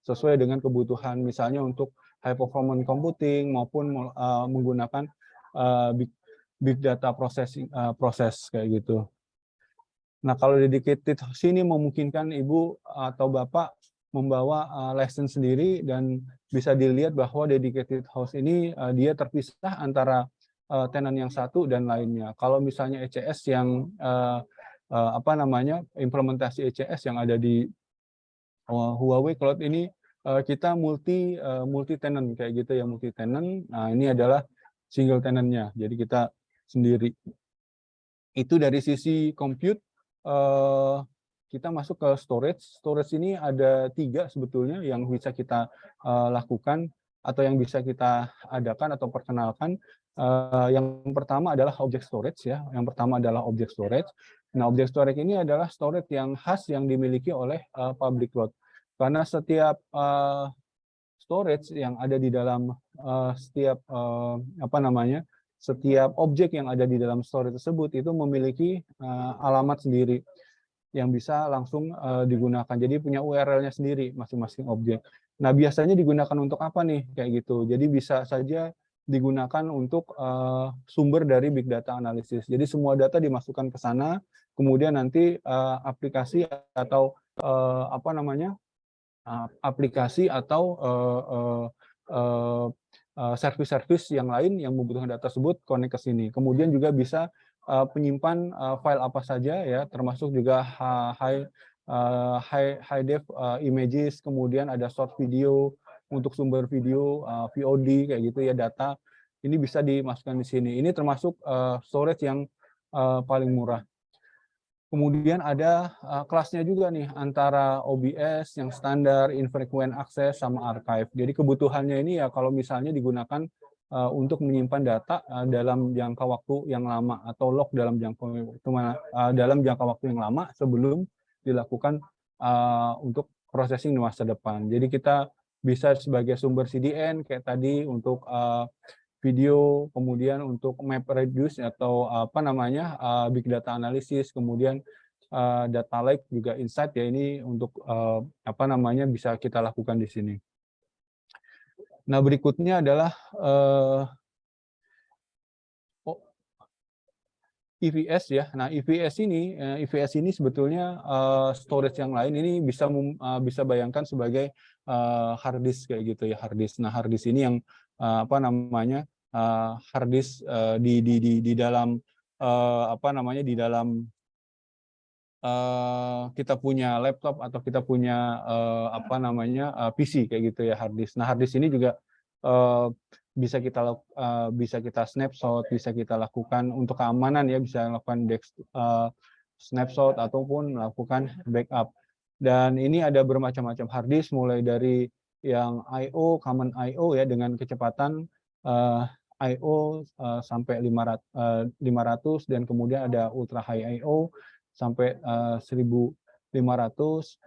sesuai dengan kebutuhan, misalnya untuk high performance computing maupun menggunakan big data proses kayak gitu. Nah, kalau dedicated host ini memungkinkan Ibu atau Bapak membawa license sendiri, dan bisa dilihat bahwa dedicated host ini dia terpisah antara tenant yang satu dan lainnya. Kalau misalnya ECS yang implementasi ECS yang ada di Huawei Cloud ini kita multi tenant kayak gitu ya, multi tenant. Nah, ini adalah single tenantnya, jadi kita sendiri. Itu dari sisi compute. Kita masuk ke storage. Storage ini ada 3 sebetulnya yang bisa kita lakukan atau yang bisa kita adakan atau perkenalkan. Yang pertama adalah object storage ya. Nah, object storage ini adalah storage yang khas yang dimiliki oleh public cloud. Karena setiap storage yang ada di dalam setiap objek yang ada di dalam storage tersebut itu memiliki alamat sendiri yang bisa langsung digunakan. Jadi punya URL-nya sendiri masing-masing objek. Nah, biasanya digunakan untuk apa nih kayak gitu. Jadi bisa saja digunakan untuk sumber dari big data analysis. Jadi semua data dimasukkan ke sana, kemudian nanti aplikasi atau service-service yang lain yang membutuhkan data tersebut connect ke sini. Kemudian juga bisa penyimpan file apa saja ya, termasuk juga high def images, kemudian ada short video untuk sumber video, VOD kayak gitu ya, data ini bisa dimasukkan di sini. Ini termasuk storage yang paling murah. Kemudian ada kelasnya juga nih antara OBS yang standar, infrequent access, sama archive. Jadi kebutuhannya ini ya kalau misalnya digunakan untuk menyimpan data dalam jangka waktu yang lama atau log dalam jangka waktu yang lama sebelum dilakukan untuk processing di masa depan. Jadi kita bisa sebagai sumber CDN kayak tadi untuk video, kemudian untuk map reduce atau apa namanya big data analysis, kemudian data lake juga insight ya, ini untuk apa namanya bisa kita lakukan di sini. Nah berikutnya adalah EVS ya. Nah EVS ini sebetulnya storage yang lain ini bisa bayangkan sebagai hard disk kayak gitu ya, hard disk. Nah hard disk ini yang apa namanya hard disk di dalam apa namanya di dalam kita punya laptop atau kita punya apa namanya PC kayak gitu ya, hard disk. Nah hard disk ini juga bisa kita snapshot, bisa kita lakukan untuk keamanan ya, bisa melakukan snapshot ataupun melakukan backup. Dan ini ada bermacam-macam hard disk, mulai dari yang I/O, common I/O ya dengan kecepatan I/O sampai 500, dan kemudian ada ultra high I/O sampai 1500,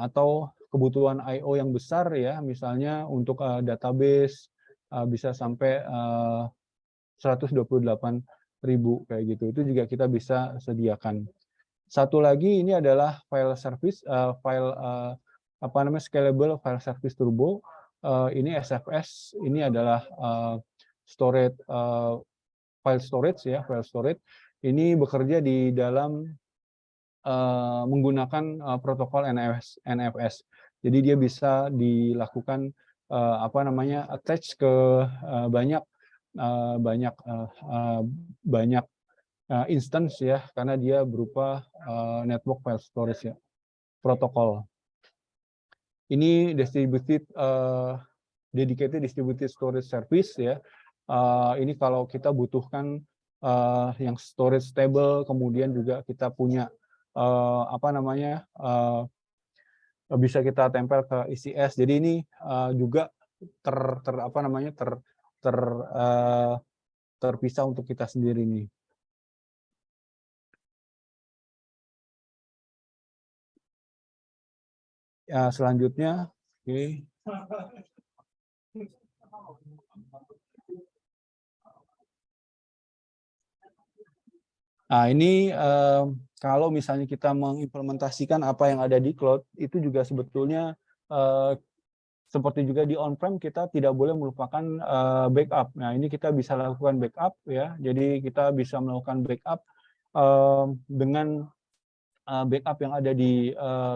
atau kebutuhan I/O yang besar ya, misalnya untuk database bisa sampai 128.000 kayak gitu. Itu juga kita bisa sediakan. Satu lagi ini adalah file service, apa namanya scalable file service turbo. Ini SFS, ini adalah storage file storage ya, file storage. Ini bekerja di dalam menggunakan protokol NFS. Jadi dia bisa dilakukan apa namanya attach ke banyak instance ya, karena dia berupa network file storage ya, protokol. Ini dedicated distributed storage service ya. Ini kalau kita butuhkan yang storage stable, kemudian juga kita punya apa namanya bisa kita tempel ke ECS. Jadi ini juga terpisah untuk kita sendiri nih. Ya, selanjutnya, oke. Nah, ini kalau misalnya kita mengimplementasikan apa yang ada di cloud, itu juga sebetulnya seperti juga di on-prem, kita tidak boleh melupakan backup. Nah, ini kita bisa lakukan backup ya. Jadi kita bisa melakukan backup dengan backup yang ada di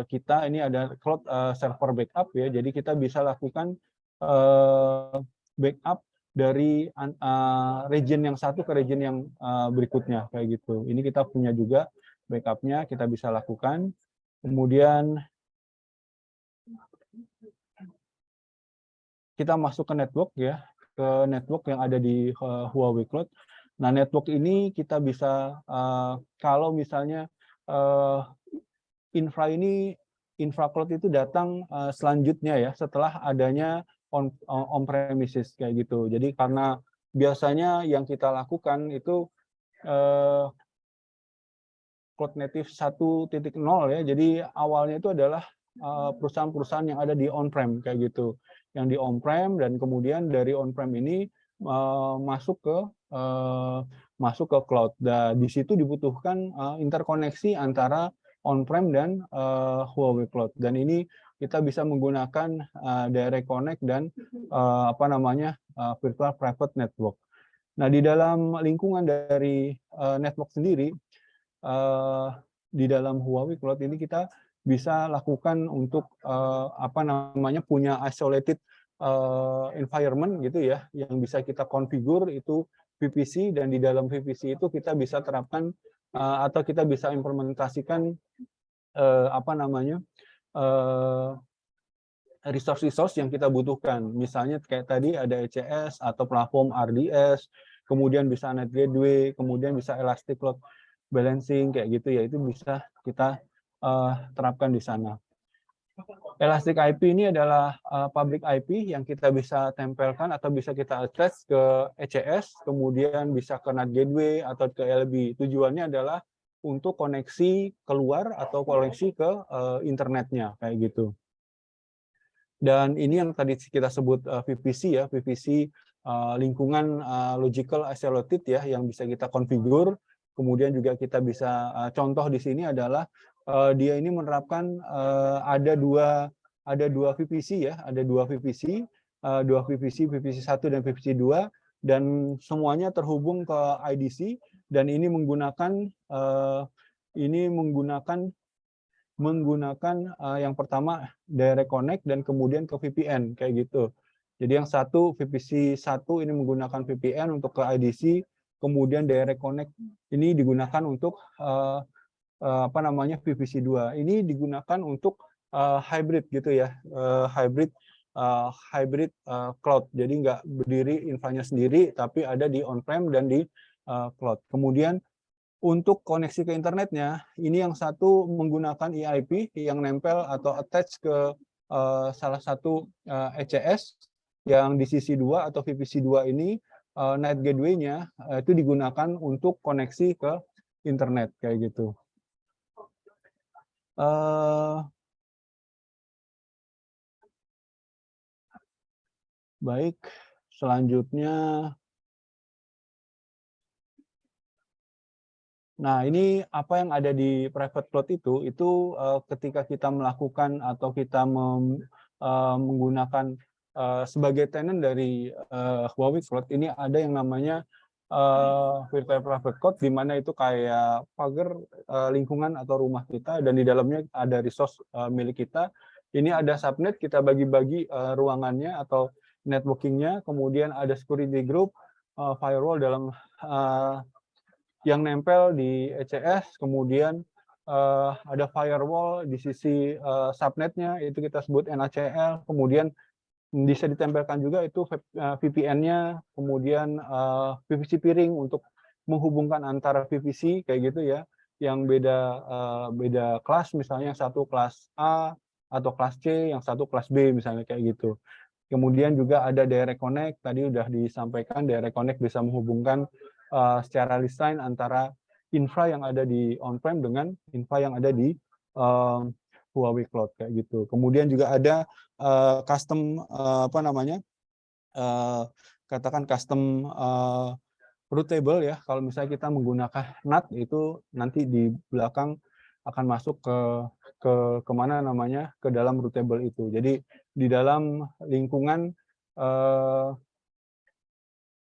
kita. Ini ada cloud server backup ya. Jadi kita bisa lakukan backup dari region yang satu ke region yang berikutnya kayak gitu. Ini kita punya juga backupnya, kita bisa lakukan. Kemudian kita masuk ke network ya, ke network yang ada di Huawei Cloud. Nah network ini kita bisa kalau misalnya infra cloud itu datang selanjutnya ya, setelah adanya on-premises kayak gitu. Jadi karena biasanya yang kita lakukan itu cloud native 1.0 ya. Jadi awalnya itu adalah perusahaan-perusahaan yang ada di on-prem kayak gitu. Yang di on-prem, dan kemudian dari on-prem ini masuk ke cloud. Dan di situ dibutuhkan interkoneksi antara on-prem dan Huawei Cloud. Dan ini kita bisa menggunakan direct connect dan apa namanya virtual private network. Nah, di dalam lingkungan dari network sendiri, di dalam Huawei Cloud ini kita bisa lakukan untuk apa namanya punya isolated environment gitu ya, yang bisa kita configure itu VPC, dan di dalam VPC itu kita bisa terapkan atau kita bisa implementasikan apa namanya resource yang kita butuhkan. Misalnya kayak tadi ada ECS atau platform RDS, kemudian bisa Net Gateway, kemudian bisa Elastic Cloud. balancing kayak gitu ya, itu bisa kita terapkan di sana. Elastic IP ini adalah public IP yang kita bisa tempelkan atau bisa kita attach ke ECS, kemudian bisa ke NAT gateway atau ke LB. Tujuannya adalah untuk koneksi keluar atau koneksi ke internetnya kayak gitu. Dan ini yang tadi kita sebut VPC ya, VPC lingkungan logical isolated ya, yang bisa kita konfigur. Kemudian juga kita bisa contoh di sini adalah dia ini menerapkan ada dua VPC ya, ada dua VPC, VPC 1 dan VPC 2, dan semuanya terhubung ke IDC, dan ini menggunakan yang pertama direct connect dan kemudian ke VPN kayak gitu. Jadi yang satu VPC 1 ini menggunakan VPN untuk ke IDC, kemudian direct connect ini digunakan untuk VPC 2. Ini digunakan untuk hybrid gitu ya, hybrid cloud. Jadi nggak berdiri infranya sendiri, tapi ada di on-prem dan di cloud. Kemudian untuk koneksi ke internetnya, ini yang satu menggunakan EIP yang nempel atau attach ke salah satu ECS yang di sisi 2 atau VPC 2 ini, NAT gateway-nya itu digunakan untuk koneksi ke internet kayak gitu. Baik, selanjutnya. Nah, ini apa yang ada di private cloud itu ketika kita melakukan atau kita menggunakan sebagai tenant dari Huawei Cloud, ini ada yang namanya virtual private cloud, di mana itu kayak pagar lingkungan atau rumah kita, dan di dalamnya ada resource milik kita. Ini ada subnet, kita bagi-bagi ruangannya atau networkingnya, kemudian ada security group, firewall dalam yang nempel di ECS, kemudian ada firewall di sisi subnetnya, itu kita sebut NACL, kemudian bisa ditempelkan juga itu VPN-nya, kemudian VPC peering untuk menghubungkan antara VPC kayak gitu ya, yang beda kelas, misalnya yang satu kelas A atau kelas C, yang satu kelas B misalnya kayak gitu. Kemudian juga ada direct connect, tadi udah disampaikan direct connect bisa menghubungkan secara listening antara infra yang ada di on-prem dengan infra yang ada di Huawei Cloud kayak gitu. Kemudian juga ada custom katakan custom route table ya. Kalau misalnya kita menggunakan NAT, itu nanti di belakang akan masuk ke kemana namanya, ke dalam route table itu. Jadi di dalam lingkungan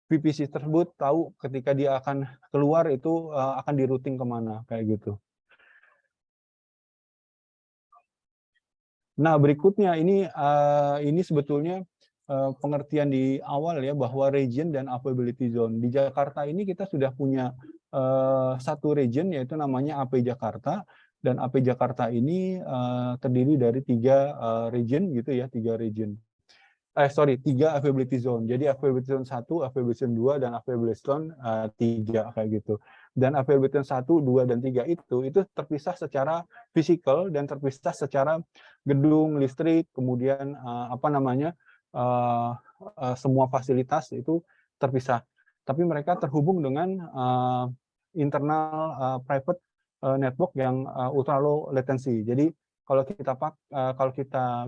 VPC tersebut tahu ketika dia akan keluar itu akan di routing kemana kayak gitu. Nah, berikutnya ini sebetulnya pengertian di awal ya, bahwa region dan availability zone. Di Jakarta ini kita sudah punya satu region, yaitu namanya AP Jakarta, dan AP Jakarta ini terdiri dari 3 region gitu ya, 3 availability zone. Jadi availability zone 1, availability zone 2, dan availability zone 3 kayak gitu. Dan availability zone 1, 2, dan 3 itu terpisah secara fisikal dan terpisah secara gedung, listrik, kemudian semua fasilitas itu terpisah. Tapi mereka terhubung dengan internal private network yang ultra low latency. Jadi kalau kita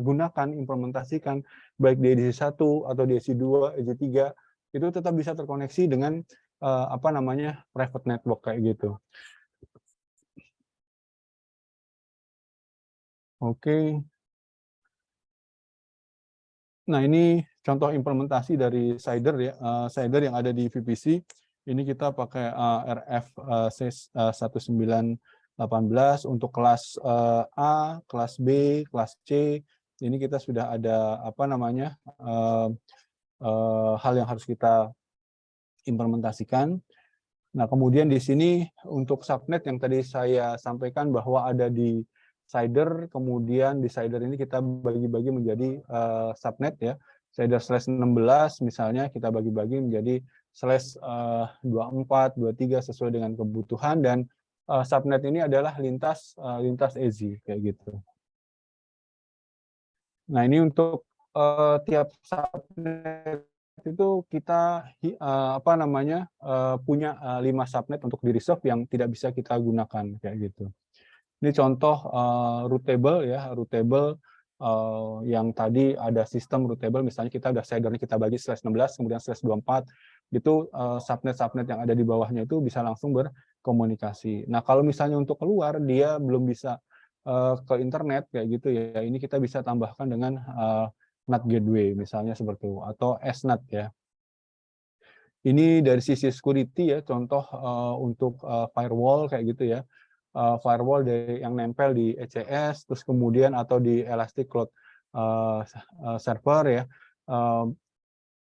gunakan, implementasikan baik di edisi 1 atau di edisi 2, edisi 3, itu tetap bisa terkoneksi dengan private network kayak gitu. Oke. Nah, ini contoh implementasi dari CIDR ya, CIDR yang ada di VPC. Ini kita pakai RF C1918 untuk kelas A, kelas B, kelas C. Ini kita sudah ada hal yang harus kita implementasikan. Nah, kemudian di sini untuk subnet yang tadi saya sampaikan bahwa ada di CIDR, kemudian di CIDR ini kita bagi-bagi menjadi subnet ya. CIDR /16 misalnya kita bagi-bagi menjadi /24, 23 sesuai dengan kebutuhan, dan subnet ini adalah lintas EZ kayak gitu. Nah, ini untuk tiap subnet itu kita punya 5 subnet untuk di reserve yang tidak bisa kita gunakan kayak gitu. Ini contoh routable ya, routable yang tadi ada sistem routable, misalnya kita udah shadernya kita bagi /16 kemudian /24, itu subnet-subnet yang ada di bawahnya itu bisa langsung berkomunikasi. Nah, kalau misalnya untuk keluar dia belum bisa ke internet kayak gitu ya, ini kita bisa tambahkan dengan NAT gateway misalnya seperti itu, atau SNAT ya. Ini dari sisi security ya, contoh untuk firewall kayak gitu ya. Firewall yang nempel di ECS, terus kemudian atau di Elastic Cloud Server ya,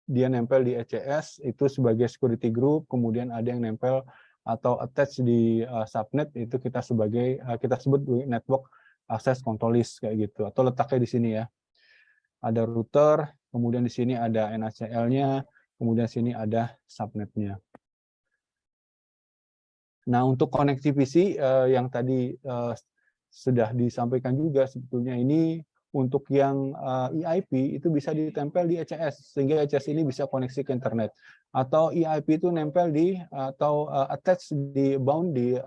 dia nempel di ECS itu sebagai security group, kemudian ada yang nempel atau attach di subnet, itu kita sebut network access control list kayak gitu, atau letaknya di sini ya. Ada router, kemudian di sini ada NACL-nya, kemudian sini ada subnetnya. Nah, untuk connectivity yang tadi sudah disampaikan juga, sebetulnya ini untuk yang EIP itu bisa ditempel di ECS, sehingga ECS ini bisa koneksi ke internet. Atau EIP itu nempel di atau attach di bound di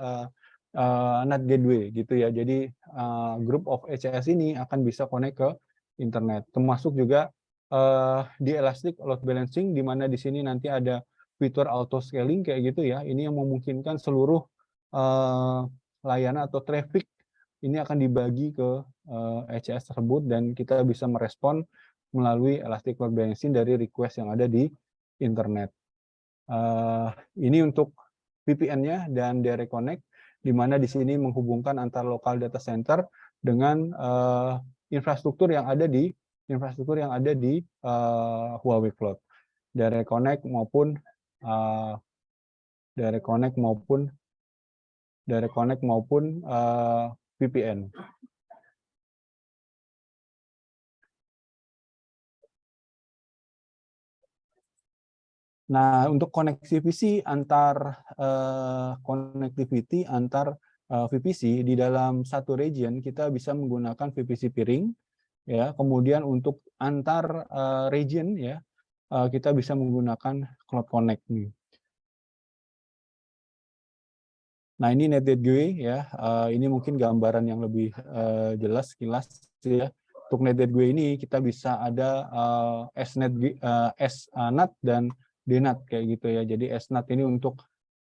NAT gateway gitu ya. Jadi group of ECS ini akan bisa connect ke internet. Termasuk juga di Elastic Load Balancing, di mana di sini nanti ada fitur auto scaling kayak gitu ya. Ini yang memungkinkan seluruh layanan atau traffic ini akan dibagi ke ECS tersebut dan kita bisa merespon melalui Elastic Load Balancing dari request yang ada di internet. Ini untuk VPN-nya dan Direct Connect, di mana di sini menghubungkan antar lokal data center dengan infrastruktur yang ada di Huawei Cloud. Direct Connect maupun VPN. Nah, untuk connectivity antar VPC di dalam satu region kita bisa menggunakan VPC peering ya. Kemudian untuk antar region ya kita bisa menggunakan Cloud Connect nih. Nah, ini NAT gateway ya. Ini mungkin gambaran yang lebih jelas sekilas ya. Untuk NAT gateway ini kita bisa ada SNAT dan DNAT kayak gitu ya. Jadi SNAT ini untuk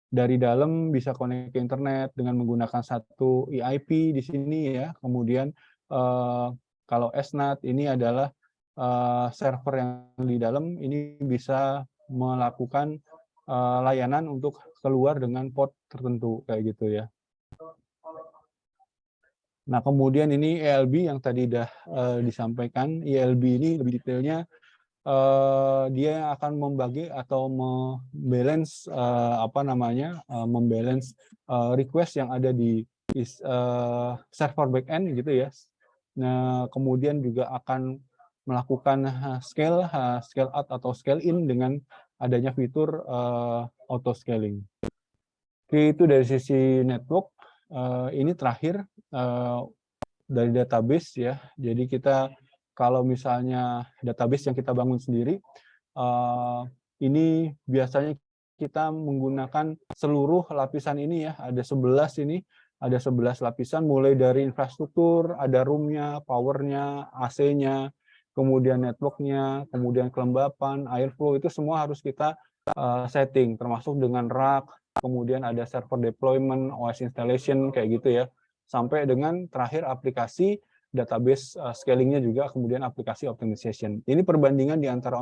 dari dalam bisa connect ke internet dengan menggunakan satu EIP di sini ya. Kemudian kalau SNAT ini adalah server yang di dalam ini bisa melakukan layanan untuk keluar dengan port tertentu kayak gitu ya. Nah, kemudian ini ELB yang tadi sudah disampaikan. ELB ini lebih detailnya dia akan membagi atau membalance request yang ada di server backend gitu ya. Nah, kemudian juga akan melakukan scale out atau scale in dengan adanya fitur auto scaling. Oke, itu dari sisi network. Ini terakhir dari database ya. Jadi kita kalau misalnya database yang kita bangun sendiri, ini biasanya kita menggunakan seluruh lapisan ini ya. Ada 11 ini, ada 11 lapisan mulai dari infrastruktur, ada room-nya, power-nya, AC-nya, kemudian network-nya, kemudian kelembapan, airflow, itu semua harus kita setting, termasuk dengan rack, kemudian ada server deployment, OS installation, kayak gitu ya. Sampai dengan terakhir aplikasi database scalingnya juga, kemudian aplikasi optimization. Ini perbandingan di antara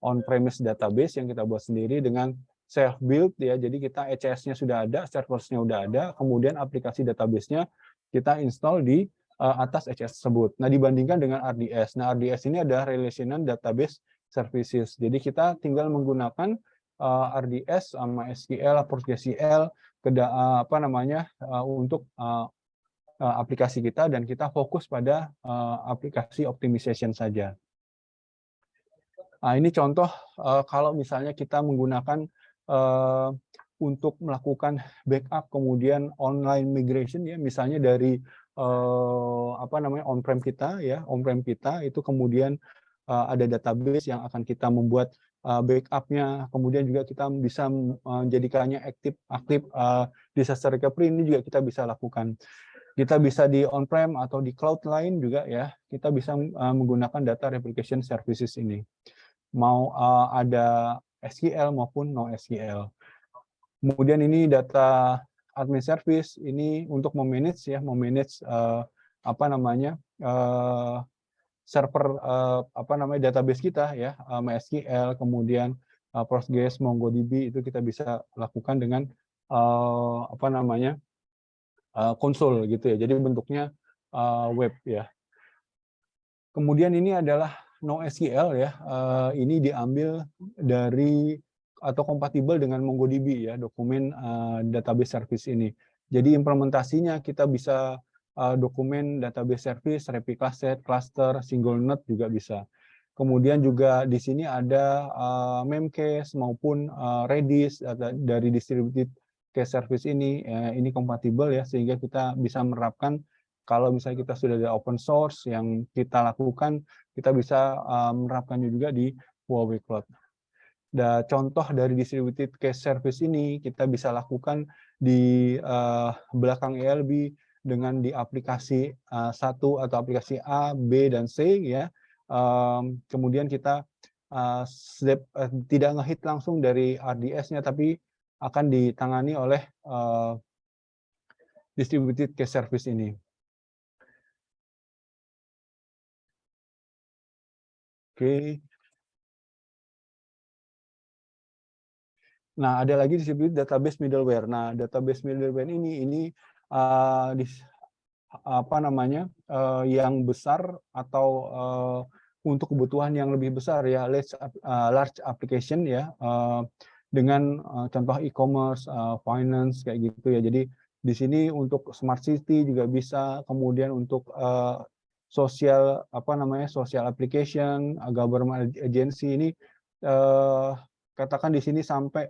on-premise database yang kita buat sendiri dengan self-build ya. Jadi kita ECS-nya sudah ada, serversnya sudah ada, kemudian aplikasi database-nya kita install di atas ECS tersebut. Nah, dibandingkan dengan RDS. Nah, RDS ini adalah Relational Database Services. Jadi kita tinggal menggunakan RDS sama SQL, PostgreSQL untuk aplikasi kita, dan kita fokus pada aplikasi optimization saja. Nah, ini contoh kalau misalnya kita menggunakan untuk melakukan backup kemudian online migration ya, misalnya dari on-prem kita ya, on-prem kita itu kemudian ada database yang akan kita membuat backup-nya, kemudian juga kita bisa menjadikannya aktif disaster recovery, ini juga kita bisa lakukan. Kita bisa di on-prem atau di cloud lain juga ya, kita bisa menggunakan data replication services ini. Mau ada SQL maupun no SQL. Kemudian ini data admin service, ini untuk memanage server database kita ya, MySQL, kemudian Postgres, MongoDB, itu kita bisa lakukan dengan konsol gitu ya. Jadi bentuknya web ya. Kemudian ini adalah NoSQL ya. Ini diambil dari atau kompatibel dengan MongoDB ya, dokumen database service ini. Jadi implementasinya kita bisa dokumen database service, replica set, cluster, single node juga bisa. Kemudian juga di sini ada Memcached maupun Redis dari distributed cache service ini kompatibel ya, sehingga kita bisa menerapkan kalau misalnya kita sudah ada open source yang kita lakukan, kita bisa menerapkannya juga di Huawei Cloud. Dan contoh dari distributed cache service ini kita bisa lakukan di belakang ELB dengan di aplikasi satu atau aplikasi A, B, dan C ya. Kemudian kita tidak nge-hit langsung dari RDS-nya, tapi akan ditangani oleh distributed cache service ini. Oke. Nah, ada lagi distributed database middleware. Nah, database middleware ini yang besar atau untuk kebutuhan yang lebih besar ya, large application ya, dengan contoh e-commerce, finance kayak gitu ya. Jadi di sini untuk smart city juga bisa, kemudian untuk social application, government agency ini katakan di sini sampai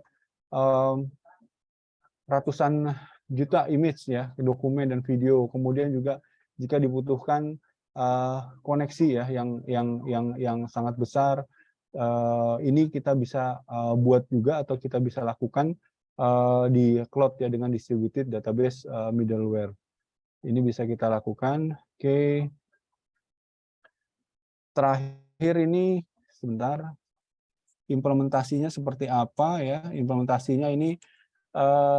ratusan juta image ya, dokumen dan video. Kemudian juga jika dibutuhkan koneksi ya yang sangat besar, ini kita bisa buat juga atau kita bisa lakukan di cloud ya dengan distributed database middleware. Ini bisa kita lakukan. Oke. Terakhir ini sebentar, implementasinya seperti apa ya? Implementasinya ini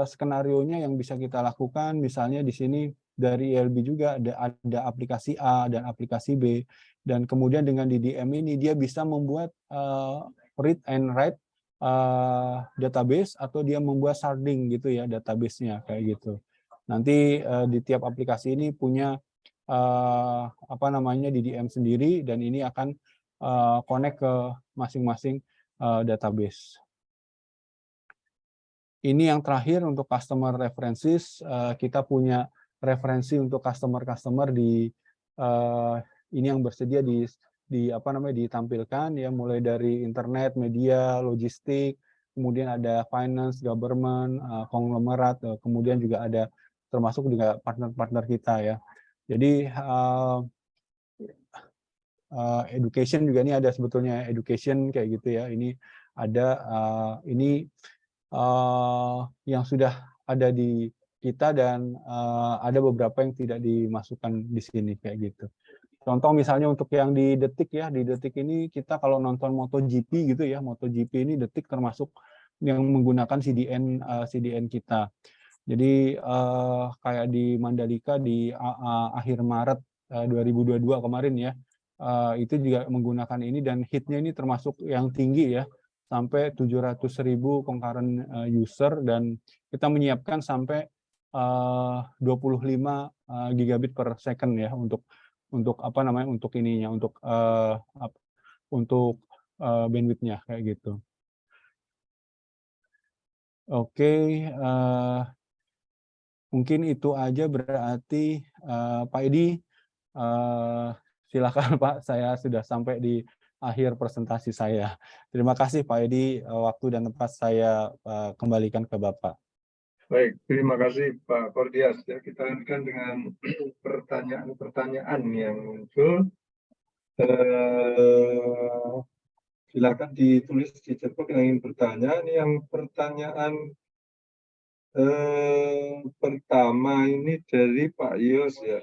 skenarionya yang bisa kita lakukan, misalnya di sini dari ELB juga ada aplikasi A dan aplikasi B, dan kemudian dengan DDM ini dia bisa membuat read and write database, atau dia membuat sharding gitu ya database-nya kayak gitu. Nanti di tiap aplikasi ini punya DDM sendiri, dan ini akan connect ke masing-masing database. Ini yang terakhir untuk customer references. Kita punya referensi untuk customer di ini yang bersedia ditampilkan ya, mulai dari internet, media, logistik, kemudian ada finance, government, konglomerat, kemudian juga ada termasuk juga partner-partner kita ya. Jadi education juga ini ada sebetulnya education kayak gitu ya. Ini ada yang sudah ada di kita, dan ada beberapa yang tidak dimasukkan di sini kayak gitu. Contoh misalnya untuk yang di Detik ya, di Detik ini kita kalau nonton MotoGP gitu ya, MotoGP ini Detik termasuk yang menggunakan CDN kita. Jadi kayak di Mandalika di akhir Maret 2022 kemarin ya, itu juga menggunakan ini, dan hitnya ini termasuk yang tinggi ya, sampai 700.000 concurrent user, dan kita menyiapkan sampai 25 gigabit per second ya untuk ininya, untuk bandwidth-nya kayak gitu. Oke, mungkin itu aja berarti Pak Edi, silakan Pak, saya sudah sampai di akhir presentasi saya. Terima kasih Pak Edi, waktu dan tempat saya kembalikan ke Bapak. Baik, terima kasih Pak Kordias. Ya, kita lanjutkan dengan pertanyaan-pertanyaan yang muncul. Silakan ditulis di chat box yang ingin bertanya. Yang pertanyaan pertama ini dari Pak Yos ya.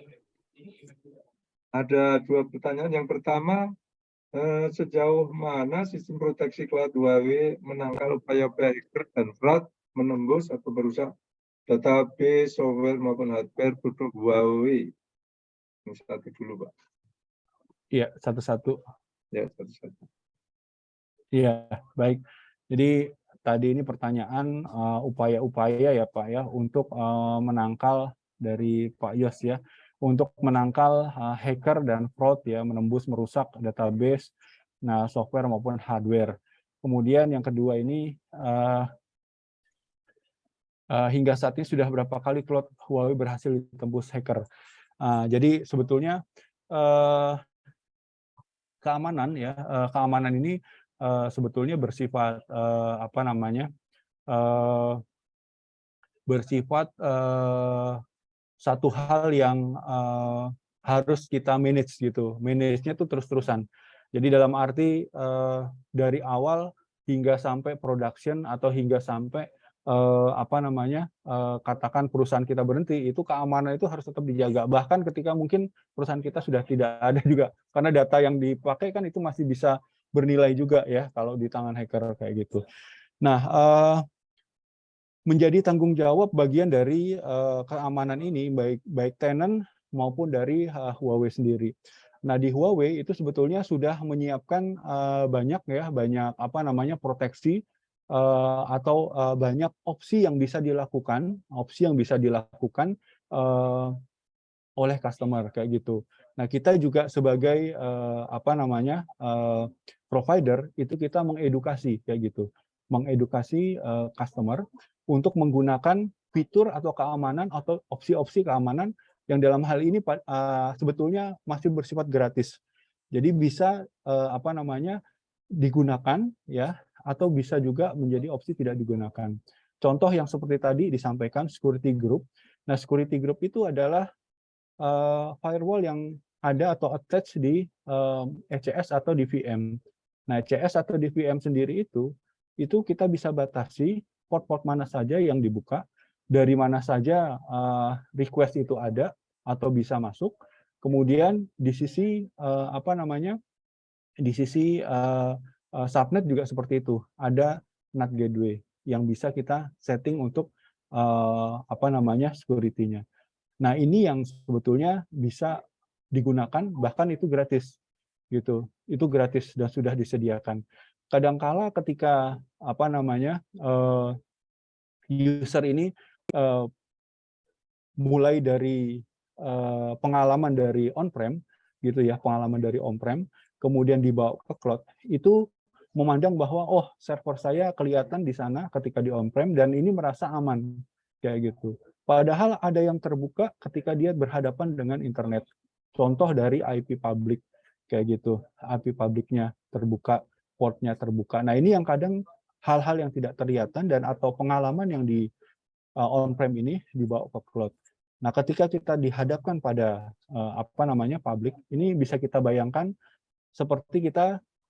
Ada dua pertanyaan. Yang pertama, sejauh mana sistem proteksi cloud Huawei menangkal upaya-upaya hacker dan fraud menembus atau merusak database, software maupun hardware produk Huawei? Yang satu dulu, Pak. Iya, satu-satu. Ya, satu-satu. Iya, baik. Jadi tadi ini pertanyaan upaya-upaya ya Pak ya untuk menangkal dari Pak Yos ya, untuk menangkal hacker dan fraud ya, menembus merusak database, software maupun hardware. Kemudian yang kedua ini hingga saat ini sudah berapa kali cloud Huawei berhasil ditembus hacker. Jadi sebetulnya keamanan ya, keamanan ini sebetulnya bersifat bersifat satu hal yang harus kita manage gitu. Manage-nya tuh terus-terusan. Jadi dalam arti dari awal hingga sampai production atau hingga sampai katakan perusahaan kita berhenti, itu keamanan itu harus tetap dijaga. Bahkan ketika mungkin perusahaan kita sudah tidak ada juga, karena data yang dipakai kan itu masih bisa bernilai juga ya kalau di tangan hacker kayak gitu. Nah, menjadi tanggung jawab bagian dari keamanan ini baik tenant maupun dari Huawei sendiri. Nah, di Huawei itu sebetulnya sudah menyiapkan banyak proteksi atau banyak opsi yang bisa dilakukan oleh customer kayak gitu. Nah, kita juga sebagai provider itu kita mengedukasi kayak gitu, mengedukasi customer untuk menggunakan fitur atau keamanan atau opsi-opsi keamanan yang dalam hal ini sebetulnya masih bersifat gratis. Jadi bisa digunakan ya, atau bisa juga menjadi opsi tidak digunakan. Contoh yang seperti tadi disampaikan security group. Nah, security group itu adalah firewall yang ada atau attach di ECS atau di VM. Nah, ECS atau di VM sendiri itu kita bisa batasi port-port mana saja yang dibuka, dari mana saja request itu ada atau bisa masuk. Kemudian di sisi subnet juga seperti itu, ada NAT gateway yang bisa kita setting untuk security-nya. Nah, ini yang sebetulnya bisa digunakan, bahkan itu gratis gitu. Itu gratis dan sudah disediakan. Kadangkala ketika user ini mulai dari pengalaman dari on-prem gitu ya, pengalaman dari on-prem kemudian dibawa ke cloud, itu memandang bahwa oh, server saya kelihatan di sana ketika di on-prem dan ini merasa aman kayak gitu. Padahal ada yang terbuka ketika dia berhadapan dengan internet. Contoh dari IP public kayak gitu, IP publiknya terbuka, portnya terbuka. Nah, ini yang kadang hal-hal yang tidak kelihatan dan atau pengalaman yang di on-prem ini dibawa ke cloud. Nah, ketika kita dihadapkan pada publik, ini bisa kita bayangkan seperti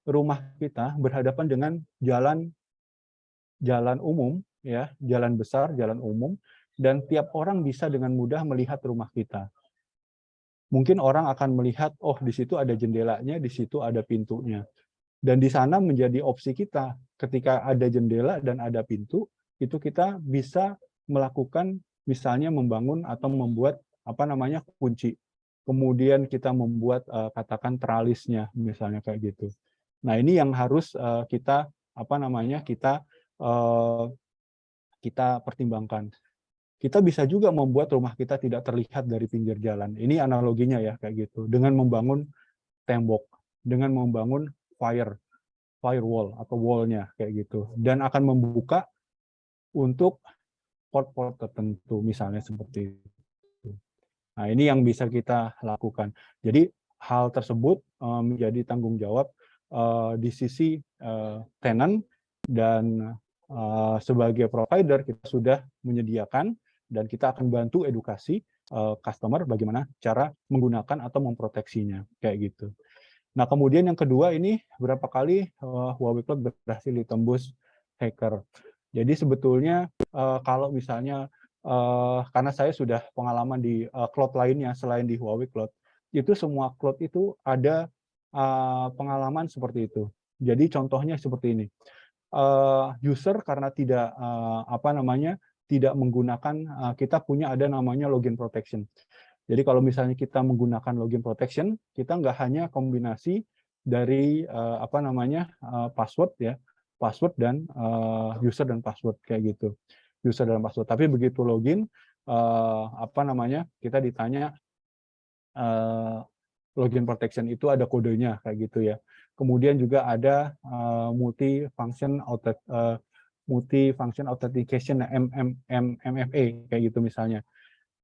rumah kita berhadapan dengan jalan umum ya, jalan besar, jalan umum, dan tiap orang bisa dengan mudah melihat rumah kita. Mungkin orang akan melihat, oh di situ ada jendelanya, di situ ada pintunya. Dan di sana menjadi opsi kita, ketika ada jendela dan ada pintu, itu kita bisa melakukan misalnya membangun atau membuat kunci. Kemudian kita membuat katakan tralisnya misalnya kayak gitu. Nah, ini yang harus kita pertimbangkan. Kita bisa juga membuat rumah kita tidak terlihat dari pinggir jalan. Ini analoginya ya kayak gitu. Dengan membangun tembok, dengan membangun firewall atau wall-nya kayak gitu. Dan akan membuka untuk port-port tertentu misalnya seperti itu. Nah, ini yang bisa kita lakukan. Jadi hal tersebut menjadi tanggung jawab di sisi tenant, dan sebagai provider kita sudah menyediakan dan kita akan bantu edukasi customer bagaimana cara menggunakan atau memproteksinya kayak gitu. Nah, kemudian yang kedua ini berapa kali Huawei Cloud berhasil ditembus hacker. Jadi sebetulnya kalau misalnya karena saya sudah pengalaman di cloud lainnya selain di Huawei Cloud, itu semua cloud itu ada pengalaman seperti itu. Jadi contohnya seperti ini. User karena tidak tidak menggunakan, kita punya ada namanya login protection. Jadi kalau misalnya kita menggunakan login protection, kita nggak hanya kombinasi dari password ya, password dan user dan password kayak gitu, user dan password. Tapi begitu login, kita ditanya login protection itu ada kodenya kayak gitu ya. Kemudian juga ada multi function authentication MFA kayak gitu misalnya.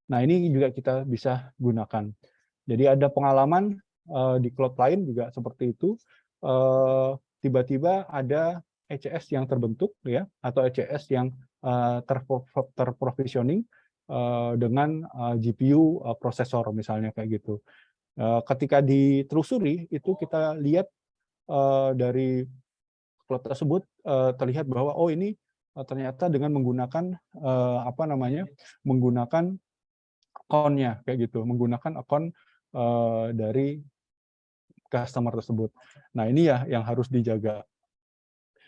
Nah, ini juga kita bisa gunakan. Jadi ada pengalaman di cloud lain juga seperti itu. Tiba-tiba ada ECS yang terbentuk ya, atau ECS yang terprovisioning dengan GPU prosesor misalnya kayak gitu. Ketika ditelusuri itu kita lihat dari cloud tersebut terlihat bahwa oh ini ternyata dengan menggunakan menggunakan account-nya kayak gitu, menggunakan account dari customer tersebut. Nah, ini ya yang harus dijaga.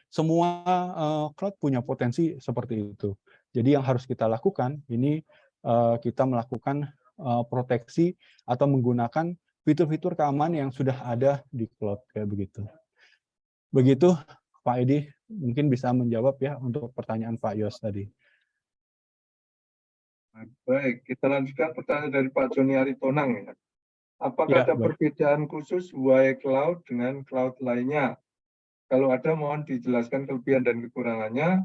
Semua cloud punya potensi seperti itu. Jadi yang harus kita lakukan ini kita melakukan proteksi atau menggunakan fitur-fitur keamanan yang sudah ada di cloud kayak begitu. Begitu Pak Edi, mungkin bisa menjawab ya untuk pertanyaan Pak Yos tadi. Baik, kita lanjutkan pertanyaan dari Pak Joni Aritonang ya. Apakah ada perbedaan khusus Huawei Cloud dengan cloud lainnya? Kalau ada, mohon dijelaskan kelebihan dan kekurangannya.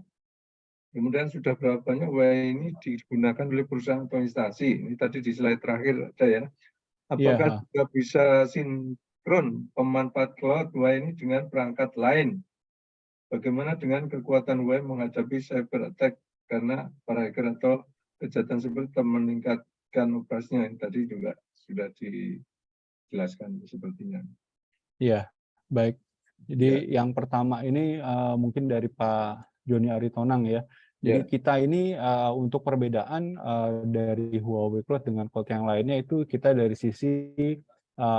Kemudian sudah berapa banyak Huawei ini digunakan oleh perusahaan atau instansi? Ini tadi di slide terakhir ada ya. Apakah juga bisa sinkron pemanfaat cloud Huawei ini dengan perangkat lain? Bagaimana dengan kekuatan Huawei menghadapi cyber attack karena para hacker atau kejahatan seperti meningkatkan operasinya? Yang tadi juga sudah dijelaskan sepertinya. Iya, baik. Jadi yang pertama ini mungkin dari Pak Joni Aritonang ya. Jadi kita ini untuk perbedaan dari Huawei Cloud dengan cloud yang lainnya itu kita dari sisi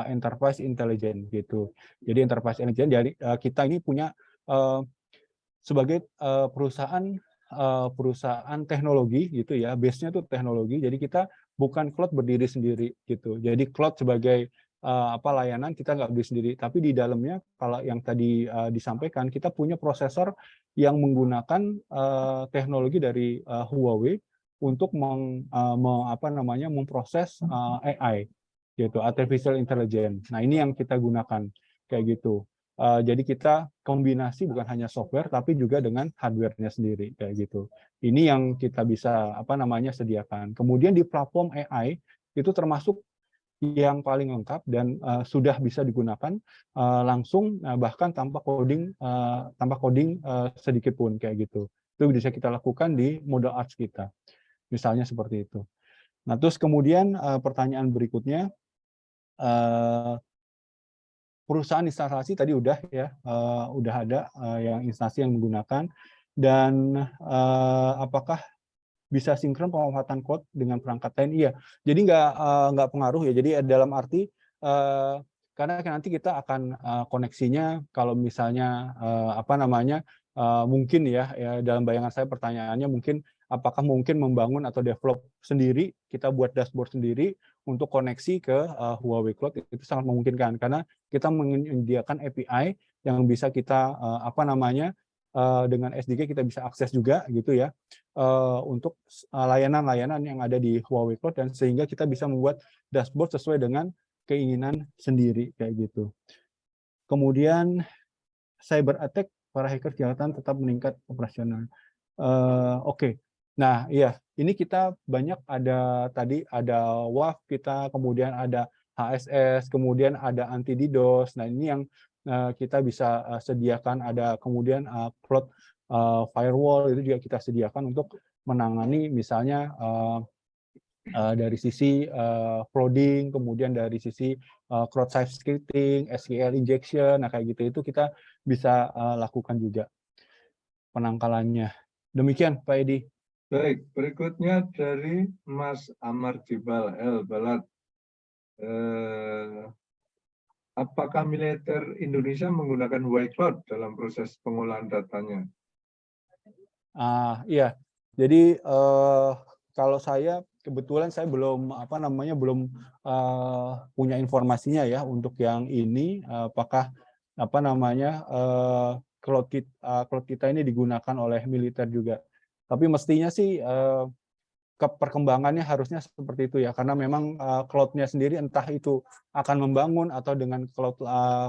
enterprise intelligence gitu. Jadi enterprise intelligence, jadi kita ini punya sebagai perusahaan teknologi gitu ya, base-nya tuh teknologi. Jadi kita bukan cloud berdiri sendiri gitu. Jadi cloud sebagai layanan kita nggak berdiri sendiri, tapi di dalamnya kalau yang tadi disampaikan kita punya prosesor yang menggunakan teknologi dari Huawei untuk memproses AI gitu, artificial intelligence. Nah, ini yang kita gunakan kayak gitu. Jadi kita kombinasi bukan hanya software tapi juga dengan hardware-nya sendiri kayak gitu. Ini yang kita bisa sediakan. Kemudian di platform AI itu termasuk yang paling lengkap dan sudah bisa digunakan langsung bahkan tanpa coding sedikit pun kayak gitu. Itu bisa kita lakukan di model arts kita. Misalnya seperti itu. Nah, terus kemudian pertanyaan berikutnya, perusahaan instalasi tadi udah ya, udah ada yang instansi yang menggunakan, dan apakah bisa sinkron pemanfaatan cloud dengan perangkat lain? Iya, jadi nggak pengaruh ya. Jadi dalam arti karena nanti kita akan koneksinya kalau misalnya mungkin ya dalam bayangan saya pertanyaannya mungkin apakah mungkin membangun atau develop sendiri, kita buat dashboard sendiri untuk koneksi ke Huawei Cloud, itu sangat memungkinkan karena kita menyediakan API yang bisa kita dengan SDK kita bisa akses juga gitu ya untuk layanan-layanan yang ada di Huawei Cloud, dan sehingga kita bisa membuat dashboard sesuai dengan keinginan sendiri kayak gitu. Kemudian cyber attack, para hacker kelihatan tetap meningkat operasional. Oke. Nah, iya, ini kita banyak ada tadi ada WAF kita, kemudian ada HSS, kemudian ada anti DDoS. Nah, ini yang kita bisa sediakan, ada kemudian cloud firewall itu juga kita sediakan untuk menangani misalnya dari sisi flooding, kemudian dari sisi cross-site scripting, SQL injection, nah kayak gitu itu kita bisa lakukan juga penangkalannya. Demikian Pak Edi. Baik, berikutnya dari Mas Amar Jibal El Balad. Apakah militer Indonesia menggunakan Y-Cloud dalam proses pengolahan datanya? Iya, jadi kalau saya kebetulan saya belum belum punya informasinya ya untuk yang ini apakah cloud kita ini digunakan oleh militer juga. Tapi mestinya sih perkembangannya harusnya seperti itu ya, karena memang cloud-nya sendiri entah itu akan membangun atau dengan cloud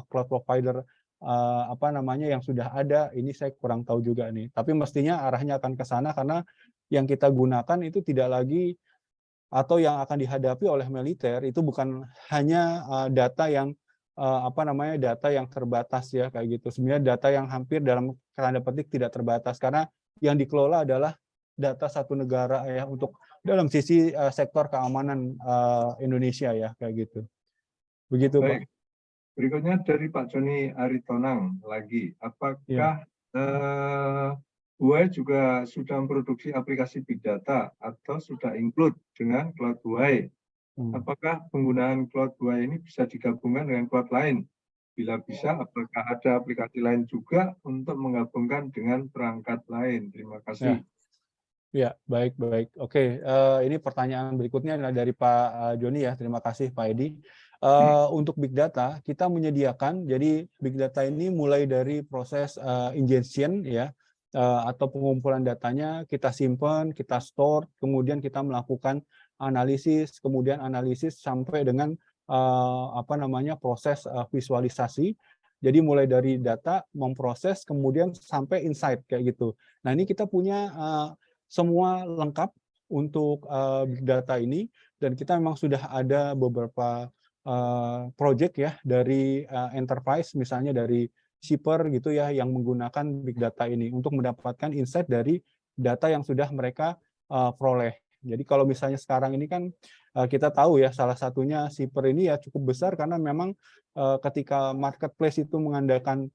provider yang sudah ada, ini saya kurang tahu juga nih. Tapi mestinya arahnya akan ke sana karena yang kita gunakan itu tidak lagi atau yang akan dihadapi oleh militer itu bukan hanya data yang data yang terbatas ya kayak gitu. Sebenarnya data yang hampir dalam tanda petik tidak terbatas karena yang dikelola adalah data satu negara ya untuk dalam sisi sektor keamanan Indonesia ya kayak gitu. Begitu Baik, Pak. berikutnya dari Pak Joni Aritonang lagi. Ya. Apakah Huawei juga sudah memproduksi aplikasi Big Data atau sudah include dengan Cloud Huawei? Apakah penggunaan Cloud Huawei ini bisa digabungkan dengan cloud lain? Bila bisa, apakah ada aplikasi lain juga untuk menggabungkan dengan perangkat lain? Terima kasih. Ya, baik. Oke, ini pertanyaan berikutnya adalah dari Pak Joni ya. Terima kasih Pak Edi. Untuk Big Data, kita menyediakan, jadi Big Data ini mulai dari proses ingestion ya, atau pengumpulan datanya, kita simpan, kita store, kemudian kita melakukan analisis, kemudian analisis sampai dengan proses visualisasi. Jadi mulai dari data, memproses, kemudian sampai insight kayak gitu. Nah ini kita punya semua lengkap untuk big data ini dan kita memang sudah ada beberapa project ya dari enterprise misalnya dari shipper gitu ya yang menggunakan big data ini untuk mendapatkan insight dari data yang sudah mereka peroleh. Jadi kalau misalnya sekarang ini kan kita tahu ya salah satunya shipper ini ya cukup besar karena memang ketika marketplace itu mengandalkan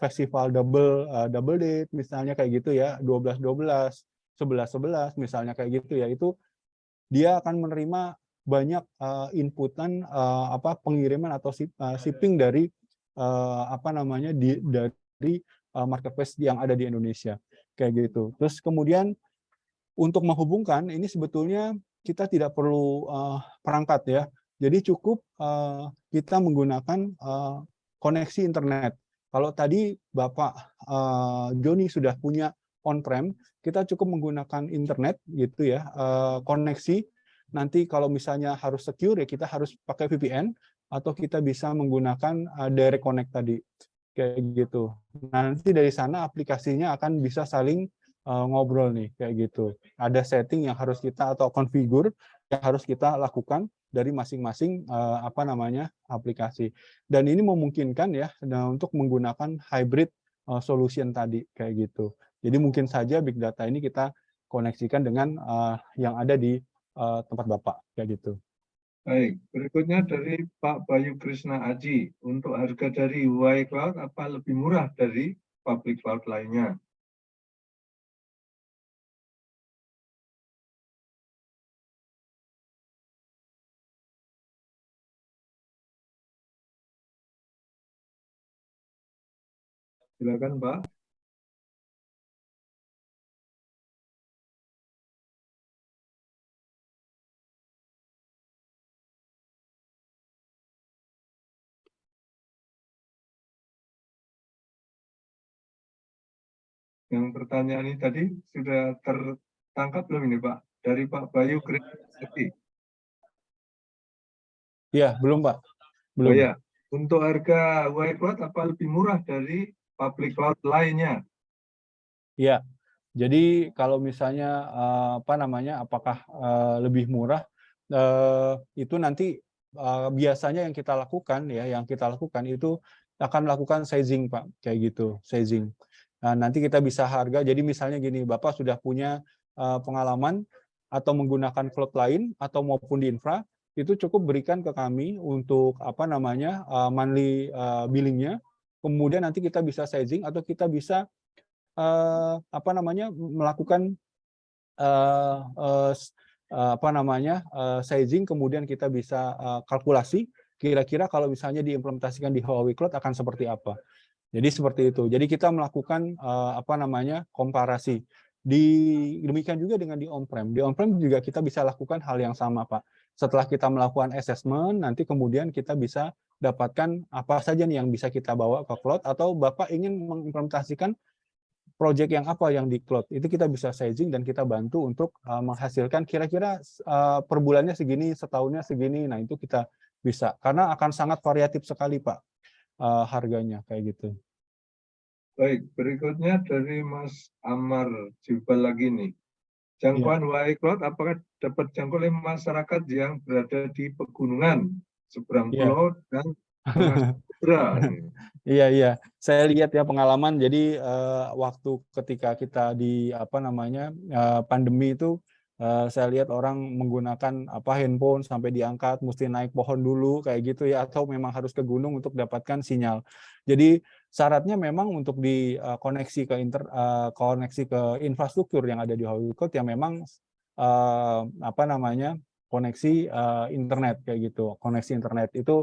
festival double date misalnya kayak gitu ya 12-12 11-11 misalnya kayak gitu ya itu dia akan menerima banyak inputan pengiriman atau shipping dari dari marketplace yang ada di Indonesia kayak gitu. Terus kemudian untuk menghubungkan ini sebetulnya kita tidak perlu perangkat ya. Jadi cukup kita menggunakan koneksi internet. Kalau tadi Bapak Joni sudah punya on-prem, kita cukup menggunakan internet gitu ya, koneksi. Nanti kalau misalnya harus secure ya kita harus pakai VPN atau kita bisa menggunakan direct connect tadi kayak gitu. Nanti dari sana aplikasinya akan bisa saling ngobrol nih kayak gitu. Ada setting yang harus kita atau configure yang harus kita lakukan dari masing-masing aplikasi. Dan ini memungkinkan ya untuk menggunakan hybrid solution tadi kayak gitu. Jadi mungkin saja big data ini kita koneksikan dengan yang ada di tempat Bapak kayak gitu. Baik, berikutnya dari Pak Bayu Krishna Aji. Untuk harga dari Huawei Cloud apa lebih murah dari public cloud lainnya? Silakan Pak. Yang pertanyaan ini tadi sudah tertangkap belum ini Pak? Dari Pak Bayu Krishna Aji. Iya, belum Pak. Oh Belum. ya, untuk harga Huawei Cloud apa lebih murah dari public cloud lainnya? Iya. Jadi kalau misalnya apakah lebih murah itu nanti biasanya yang kita lakukan itu akan melakukan sizing Pak, kayak gitu, sizing. Nah, nanti kita bisa harga, jadi misalnya gini, Bapak sudah punya pengalaman atau menggunakan cloud lain atau maupun di infra, itu cukup berikan ke kami untuk monthly billing-nya. Kemudian nanti kita bisa sizing atau kita bisa melakukan sizing, kemudian kita bisa kalkulasi kira-kira kalau misalnya diimplementasikan di Huawei Cloud akan seperti apa. Jadi seperti itu. Jadi kita melakukan komparasi. Demikian juga dengan di on-prem. Di on-prem juga kita bisa lakukan hal yang sama, Pak. Setelah kita melakukan assessment, nanti kemudian kita bisa dapatkan apa saja nih yang bisa kita bawa ke cloud, atau Bapak ingin mengimplementasikan project yang apa yang di cloud. Itu kita bisa sizing dan kita bantu untuk menghasilkan kira-kira per bulannya segini, setahunnya segini. Nah, itu kita bisa. Karena akan sangat variatif sekali, Pak, harganya kayak gitu. Baik, berikutnya dari Mas Amar Jubal lagi nih. Jangkauan Huawei Cloud apakah dapat jangkau oleh masyarakat yang berada di pegunungan, seberang pulau, dan tengah samudera? Iya. Saya lihat ya pengalaman. Jadi waktu ketika kita di pandemi itu, saya lihat orang menggunakan handphone sampai diangkat, mesti naik pohon dulu kayak gitu ya, atau memang harus ke gunung untuk dapatkan sinyal. Jadi syaratnya memang untuk dikoneksi koneksi ke infrastruktur yang ada di Huawei Cloud yang memang koneksi internet kayak gitu. Koneksi internet itu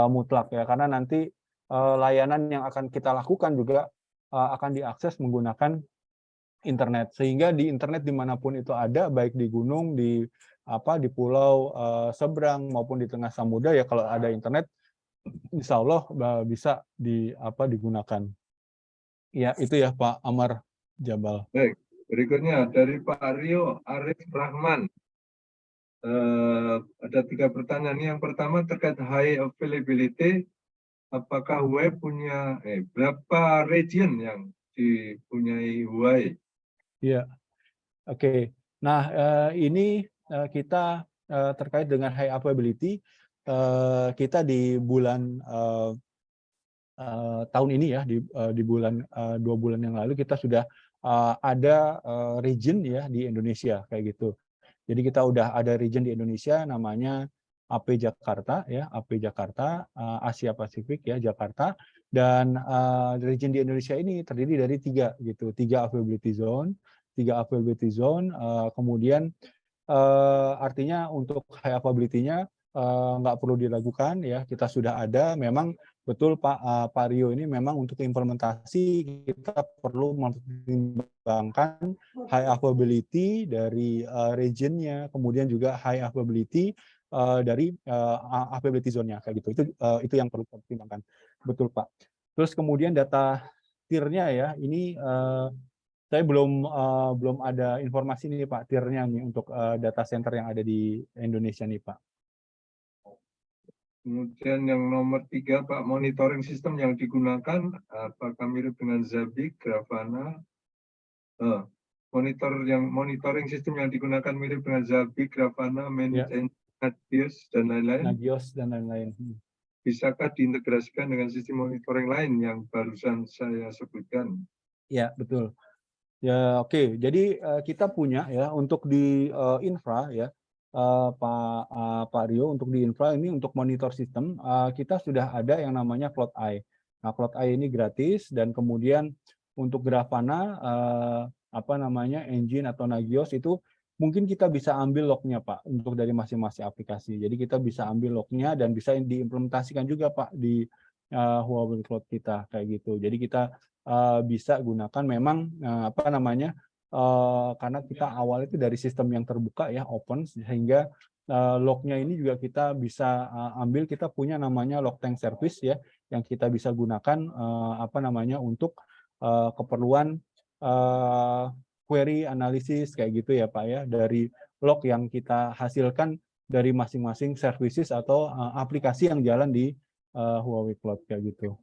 mutlak ya, karena nanti layanan yang akan kita lakukan juga akan diakses menggunakan internet, sehingga di internet dimanapun itu ada, baik di gunung, di pulau seberang maupun di tengah samudra ya, kalau ada internet, insya Allah bisa digunakan. Ya itu ya Pak Amar Jabal. Baik, berikutnya dari Pak Rio Arif Rahman. Ada 3 pertanyaan. Yang pertama terkait high availability. Apakah Huawei punya berapa region yang dipunyai Huawei? Iya, oke. Nah, ini kita terkait dengan high availability, kita di bulan tahun ini ya, di bulan 2 bulan yang lalu kita sudah ada region ya di Indonesia kayak gitu. Jadi kita udah ada region di Indonesia namanya AP Jakarta ya, AP Jakarta, Asia Pasifik ya, Jakarta, dan region di Indonesia ini terdiri dari 3 gitu, 3 availability zone, kemudian artinya untuk high availability-nya nggak perlu diragukan ya, kita sudah ada. Memang betul Pak Rio, ini memang untuk implementasi kita perlu mempertimbangkan high availability dari region-nya, kemudian juga high availability dari availability zone-nya kayak gitu. Itu yang perlu kita pertimbangkan. Betul Pak. Terus kemudian data tier-nya ya, ini saya belum ada informasi nih Pak tier-nya nih untuk data center yang ada di Indonesia nih Pak. Kemudian yang nomor 3 Pak, monitoring sistem yang digunakan apakah mirip dengan Zabbix, Grafana? Monitoring sistem yang digunakan mirip dengan Zabbix, Grafana, Nagios dan lain-lain. Bisakah diintegrasikan dengan sistem monitoring lain yang barusan saya sebutkan? Ya, betul. Ya, oke. Jadi kita punya ya untuk di infra ya, Pak Rio, untuk di infra ini untuk monitor sistem kita sudah ada yang namanya Cloud Eye. Nah, Cloud Eye ini gratis, dan kemudian untuk Grafana engine atau Nagios itu mungkin kita bisa ambil lognya Pak untuk dari masing-masing aplikasi. Jadi kita bisa ambil lognya dan bisa diimplementasikan juga Pak di Huawei Cloud kita kayak gitu. Jadi kita bisa gunakan memang karena kita awal itu dari sistem yang terbuka ya, open, sehingga lognya ini juga kita bisa ambil. Kita punya namanya log tank service ya, yang kita bisa gunakan untuk keperluan query analisis kayak gitu ya Pak ya, dari log yang kita hasilkan dari masing-masing services atau aplikasi yang jalan di Huawei Cloud kayak gitu.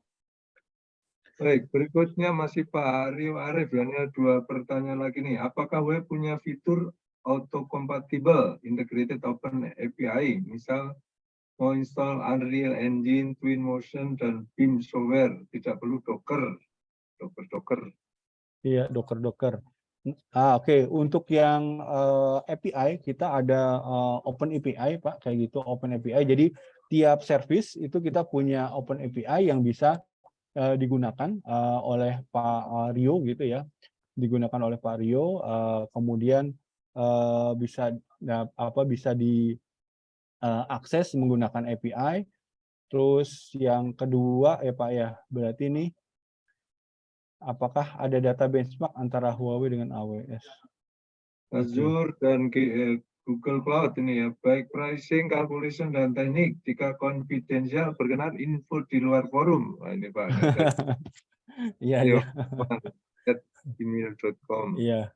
Baik, berikutnya masih Pak Rio Arif, hanya 2 pertanyaan lagi nih. Apakah Huawei punya fitur auto compatible integrated open API? Misal mau install Unreal Engine, Twinmotion, dan BIM software. Tidak perlu Docker. Iya, Docker. Oke. Untuk yang API, kita ada Open API, Pak, kayak gitu, Open API. Jadi tiap service itu kita punya Open API yang bisa digunakan oleh Pak Rio gitu ya, digunakan oleh Pak Rio, kemudian bisa bisa diakses menggunakan API. Terus yang kedua ya Pak ya, berarti ini apakah ada data benchmark antara Huawei dengan AWS? Azure dan Google Cloud ini ya, baik pricing, calculation, dan teknik. Jika konfidensial, berkenan info di luar forum. Nah, ini Pak. Iya, iya. email.com. Iya.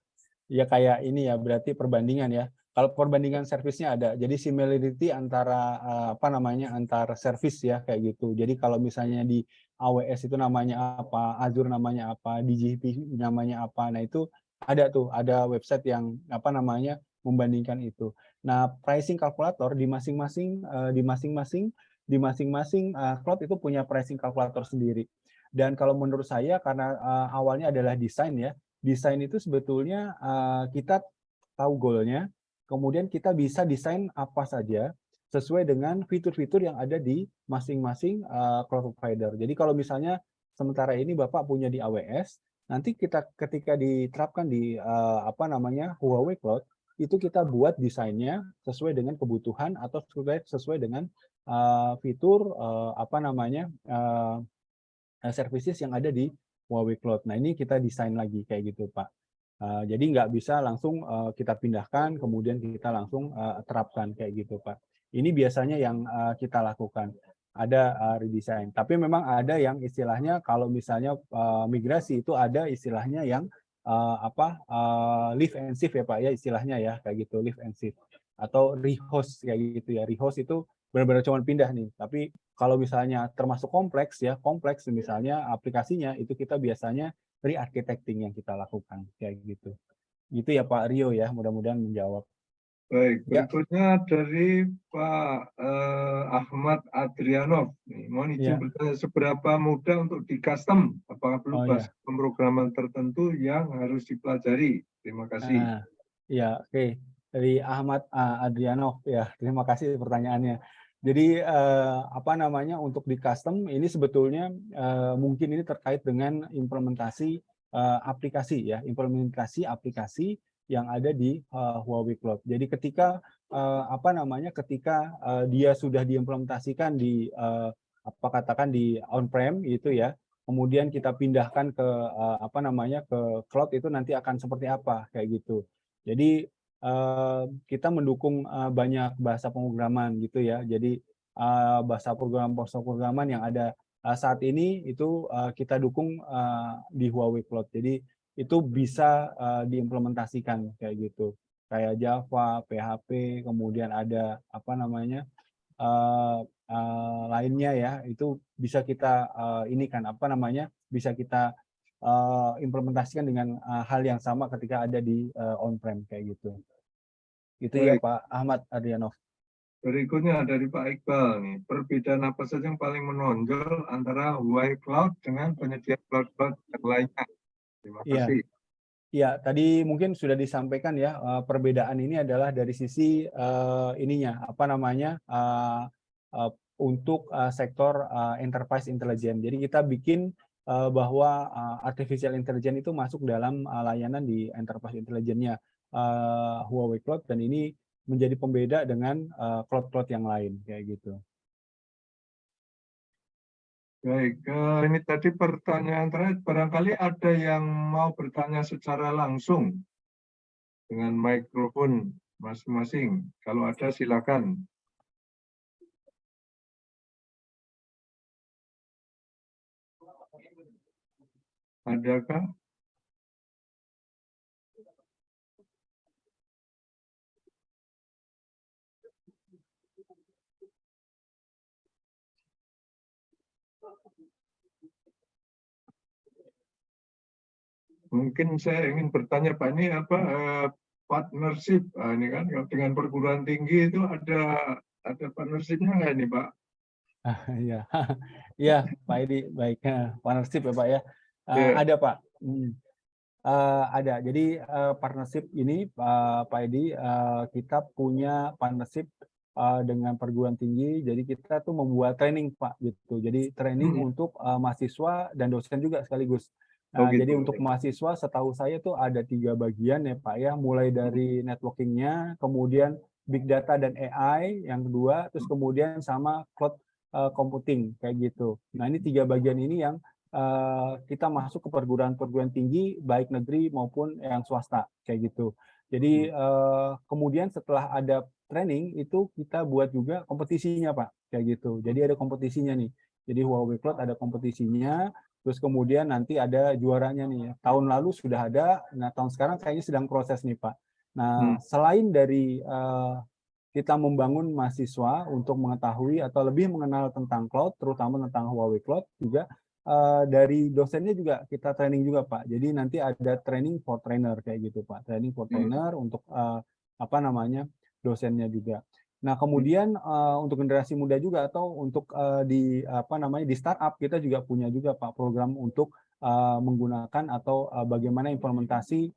Ya kayak ini ya, berarti perbandingan ya. Kalau perbandingan servisnya ada, jadi similarity antara antara service ya kayak gitu. Jadi kalau misalnya di AWS itu namanya apa, Azure namanya apa, di GCP namanya apa, nah itu ada website yang membandingkan itu. Nah, pricing calculator di masing-masing cloud itu punya pricing calculator sendiri. Dan kalau menurut saya karena awalnya adalah desain ya. Desain itu sebetulnya kita tahu goalnya, kemudian kita bisa desain apa saja sesuai dengan fitur-fitur yang ada di masing-masing cloud provider. Jadi kalau misalnya sementara ini Bapak punya di AWS, nanti kita ketika diterapkan di Huawei Cloud, itu kita buat desainnya sesuai dengan kebutuhan atau sesuai dengan fitur services yang ada di Huawei Cloud. Nah, ini kita desain lagi kayak gitu, Pak. Jadi nggak bisa langsung kita pindahkan, kemudian kita langsung terapkan kayak gitu, Pak. Ini biasanya yang kita lakukan. Ada redesign. Tapi memang ada yang istilahnya kalau misalnya migrasi itu ada istilahnya yang live and shift ya, Pak ya, istilahnya ya kayak gitu, live and shift atau rehost kayak gitu ya. Rehost itu benar-benar cuma pindah nih. Tapi kalau misalnya termasuk kompleks misalnya aplikasinya itu kita biasanya re-architecting yang kita lakukan kayak gitu. Gitu ya Pak Rio ya, mudah-mudahan menjawab. Baik, Ya. berikutnya dari Pak Ahmad Adrianov. Mohon izin bertanya, seberapa mudah untuk di-custom? Apakah perlu bahasa pemrograman tertentu yang harus dipelajari? Terima kasih. Ya, oke. Dari Ahmad Adrianov ya, terima kasih pertanyaannya. Jadi untuk di-custom ini sebetulnya mungkin ini terkait dengan implementasi aplikasi ya, implementasi aplikasi yang ada di Huawei Cloud. Jadi ketika dia sudah diimplementasikan di di on-prem itu ya, kemudian kita pindahkan ke ke cloud itu nanti akan seperti apa kayak gitu. Jadi kita mendukung banyak bahasa pemrograman gitu ya. Jadi bahasa pemrograman yang ada saat ini itu kita dukung di Huawei Cloud. Jadi itu bisa diimplementasikan kayak gitu. Kayak Java, PHP, kemudian ada lainnya ya. Itu bisa kita bisa kita implementasikan dengan hal yang sama ketika ada di on-prem kayak gitu. Itu ya Baik. Pak Ahmad Adrianov. Berikutnya dari Pak Iqbal nih, perbedaan apa saja yang paling menonjol antara Huawei Cloud dengan penyedia cloud-cloud yang lainnya? Terima kasih. Ya, tadi mungkin sudah disampaikan ya, perbedaan ini adalah dari sisi untuk sektor enterprise intelligence. Jadi kita bikin bahwa artificial intelligence itu masuk dalam layanan di enterprise intelligence-nya Huawei Cloud, dan ini menjadi pembeda dengan cloud-cloud yang lain kayak gitu. Baik, ini tadi pertanyaan terakhir. Barangkali ada yang mau bertanya secara langsung dengan mikrofon masing-masing. Kalau ada, silakan. Adakah? Mungkin saya ingin bertanya Pak, ini apa partnership? Ini kan dengan perguruan tinggi itu ada ada partnership-nya nggak ini, Pak? Iya, iya Pak Edi, baik. Partnership ya Pak ya. Ya. Ada Pak. Ada. Jadi partnership ini Pak Edi, kita punya partnership dengan perguruan tinggi. Jadi kita tuh membuat training Pak gitu. Jadi training untuk mahasiswa dan dosen juga sekaligus. Oh Nah, jadi gitu. untuk mahasiswa setahu saya tuh ada 3 bagian ya Pak ya. Mulai dari networkingnya, kemudian big data dan AI yang kedua, terus kemudian sama cloud computing kayak gitu. Nah ini 3 bagian ini yang kita masuk ke perguruan-perguruan tinggi baik negeri maupun yang swasta kayak gitu. Jadi kemudian setelah ada training itu kita buat juga kompetisinya Pak kayak gitu. Jadi ada kompetisinya nih. Jadi Huawei Cloud ada kompetisinya. Terus kemudian nanti ada juaranya nih. Tahun lalu sudah ada. Nah tahun sekarang kayaknya sedang proses nih Pak. Nah selain dari kita membangun mahasiswa untuk mengetahui atau lebih mengenal tentang cloud, terutama tentang Huawei Cloud juga dari dosennya juga kita training juga Pak. Jadi nanti ada training for trainer kayak gitu Pak. Training for trainer untuk apa namanya dosennya juga. Nah kemudian untuk generasi muda juga atau untuk di apa namanya di startup kita juga punya juga Pak program untuk menggunakan atau bagaimana implementasi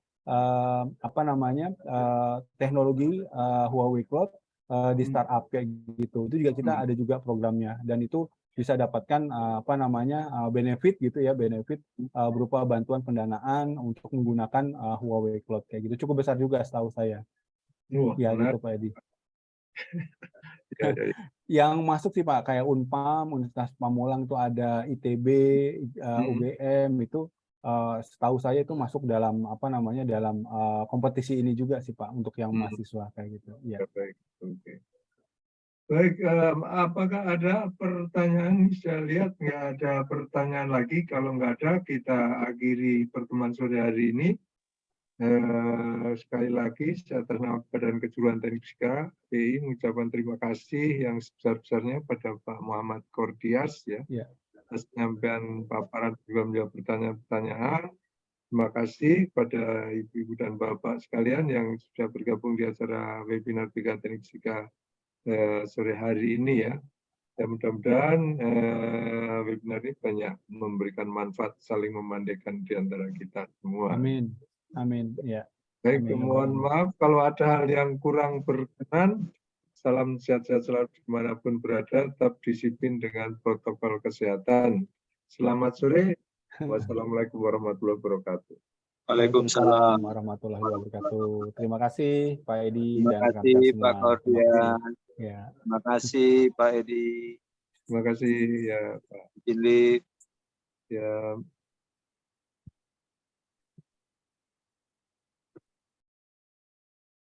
apa namanya teknologi Huawei Cloud di startup kayak gitu. Itu juga kita ada juga programnya dan itu bisa dapatkan apa namanya benefit gitu ya, benefit berupa bantuan pendanaan untuk menggunakan Huawei Cloud kayak gitu. Cukup besar juga setahu saya. Wah, Ya menarik. gitu Pak Edi. Ya, ya, ya. Yang masuk sih Pak kayak Unpam, Universitas Pamulang itu ada ITB, UGM itu setahu saya itu masuk dalam apa namanya dalam kompetisi ini juga sih Pak untuk yang mahasiswa kayak gitu. Ya. Baik, oke. Baik, apakah ada pertanyaan? Saya lihat nggak ada pertanyaan lagi. Kalau nggak ada, kita akhiri pertemuan sore hari ini. Sekali lagi, saya atas nama Badan Kejuruan Teknik Fisika BI mengucapkan terima kasih yang sebesar-besarnya pada Pak Muhammad Kordias ya, atas penyampaian paparan juga menjawab pertanyaan-pertanyaan. Terima kasih pada Ibu-Ibu dan Bapak sekalian yang sudah bergabung di acara webinar 3 Teknik Fisika sore hari ini ya. Dan mudah-mudahan webinar ini banyak memberikan manfaat saling memandaikan di antara kita semua. Amin. Amin. Ya. Baik, Amin. mohon maaf kalau ada hal yang kurang berkenan. Salam sehat-sehat selalu dimanapun berada, tetap disiplin dengan protokol kesehatan. Selamat sore. Wassalamualaikum warahmatullahi wabarakatuh. Waalaikumsalam warahmatullahi wabarakatuh. Terima kasih Pak Edi Terima dan kasih rekan-rekan semua. Pak Kordian. Ya. Terima kasih Pak Edi. Terima kasih ya Pak. Jilid. Ya.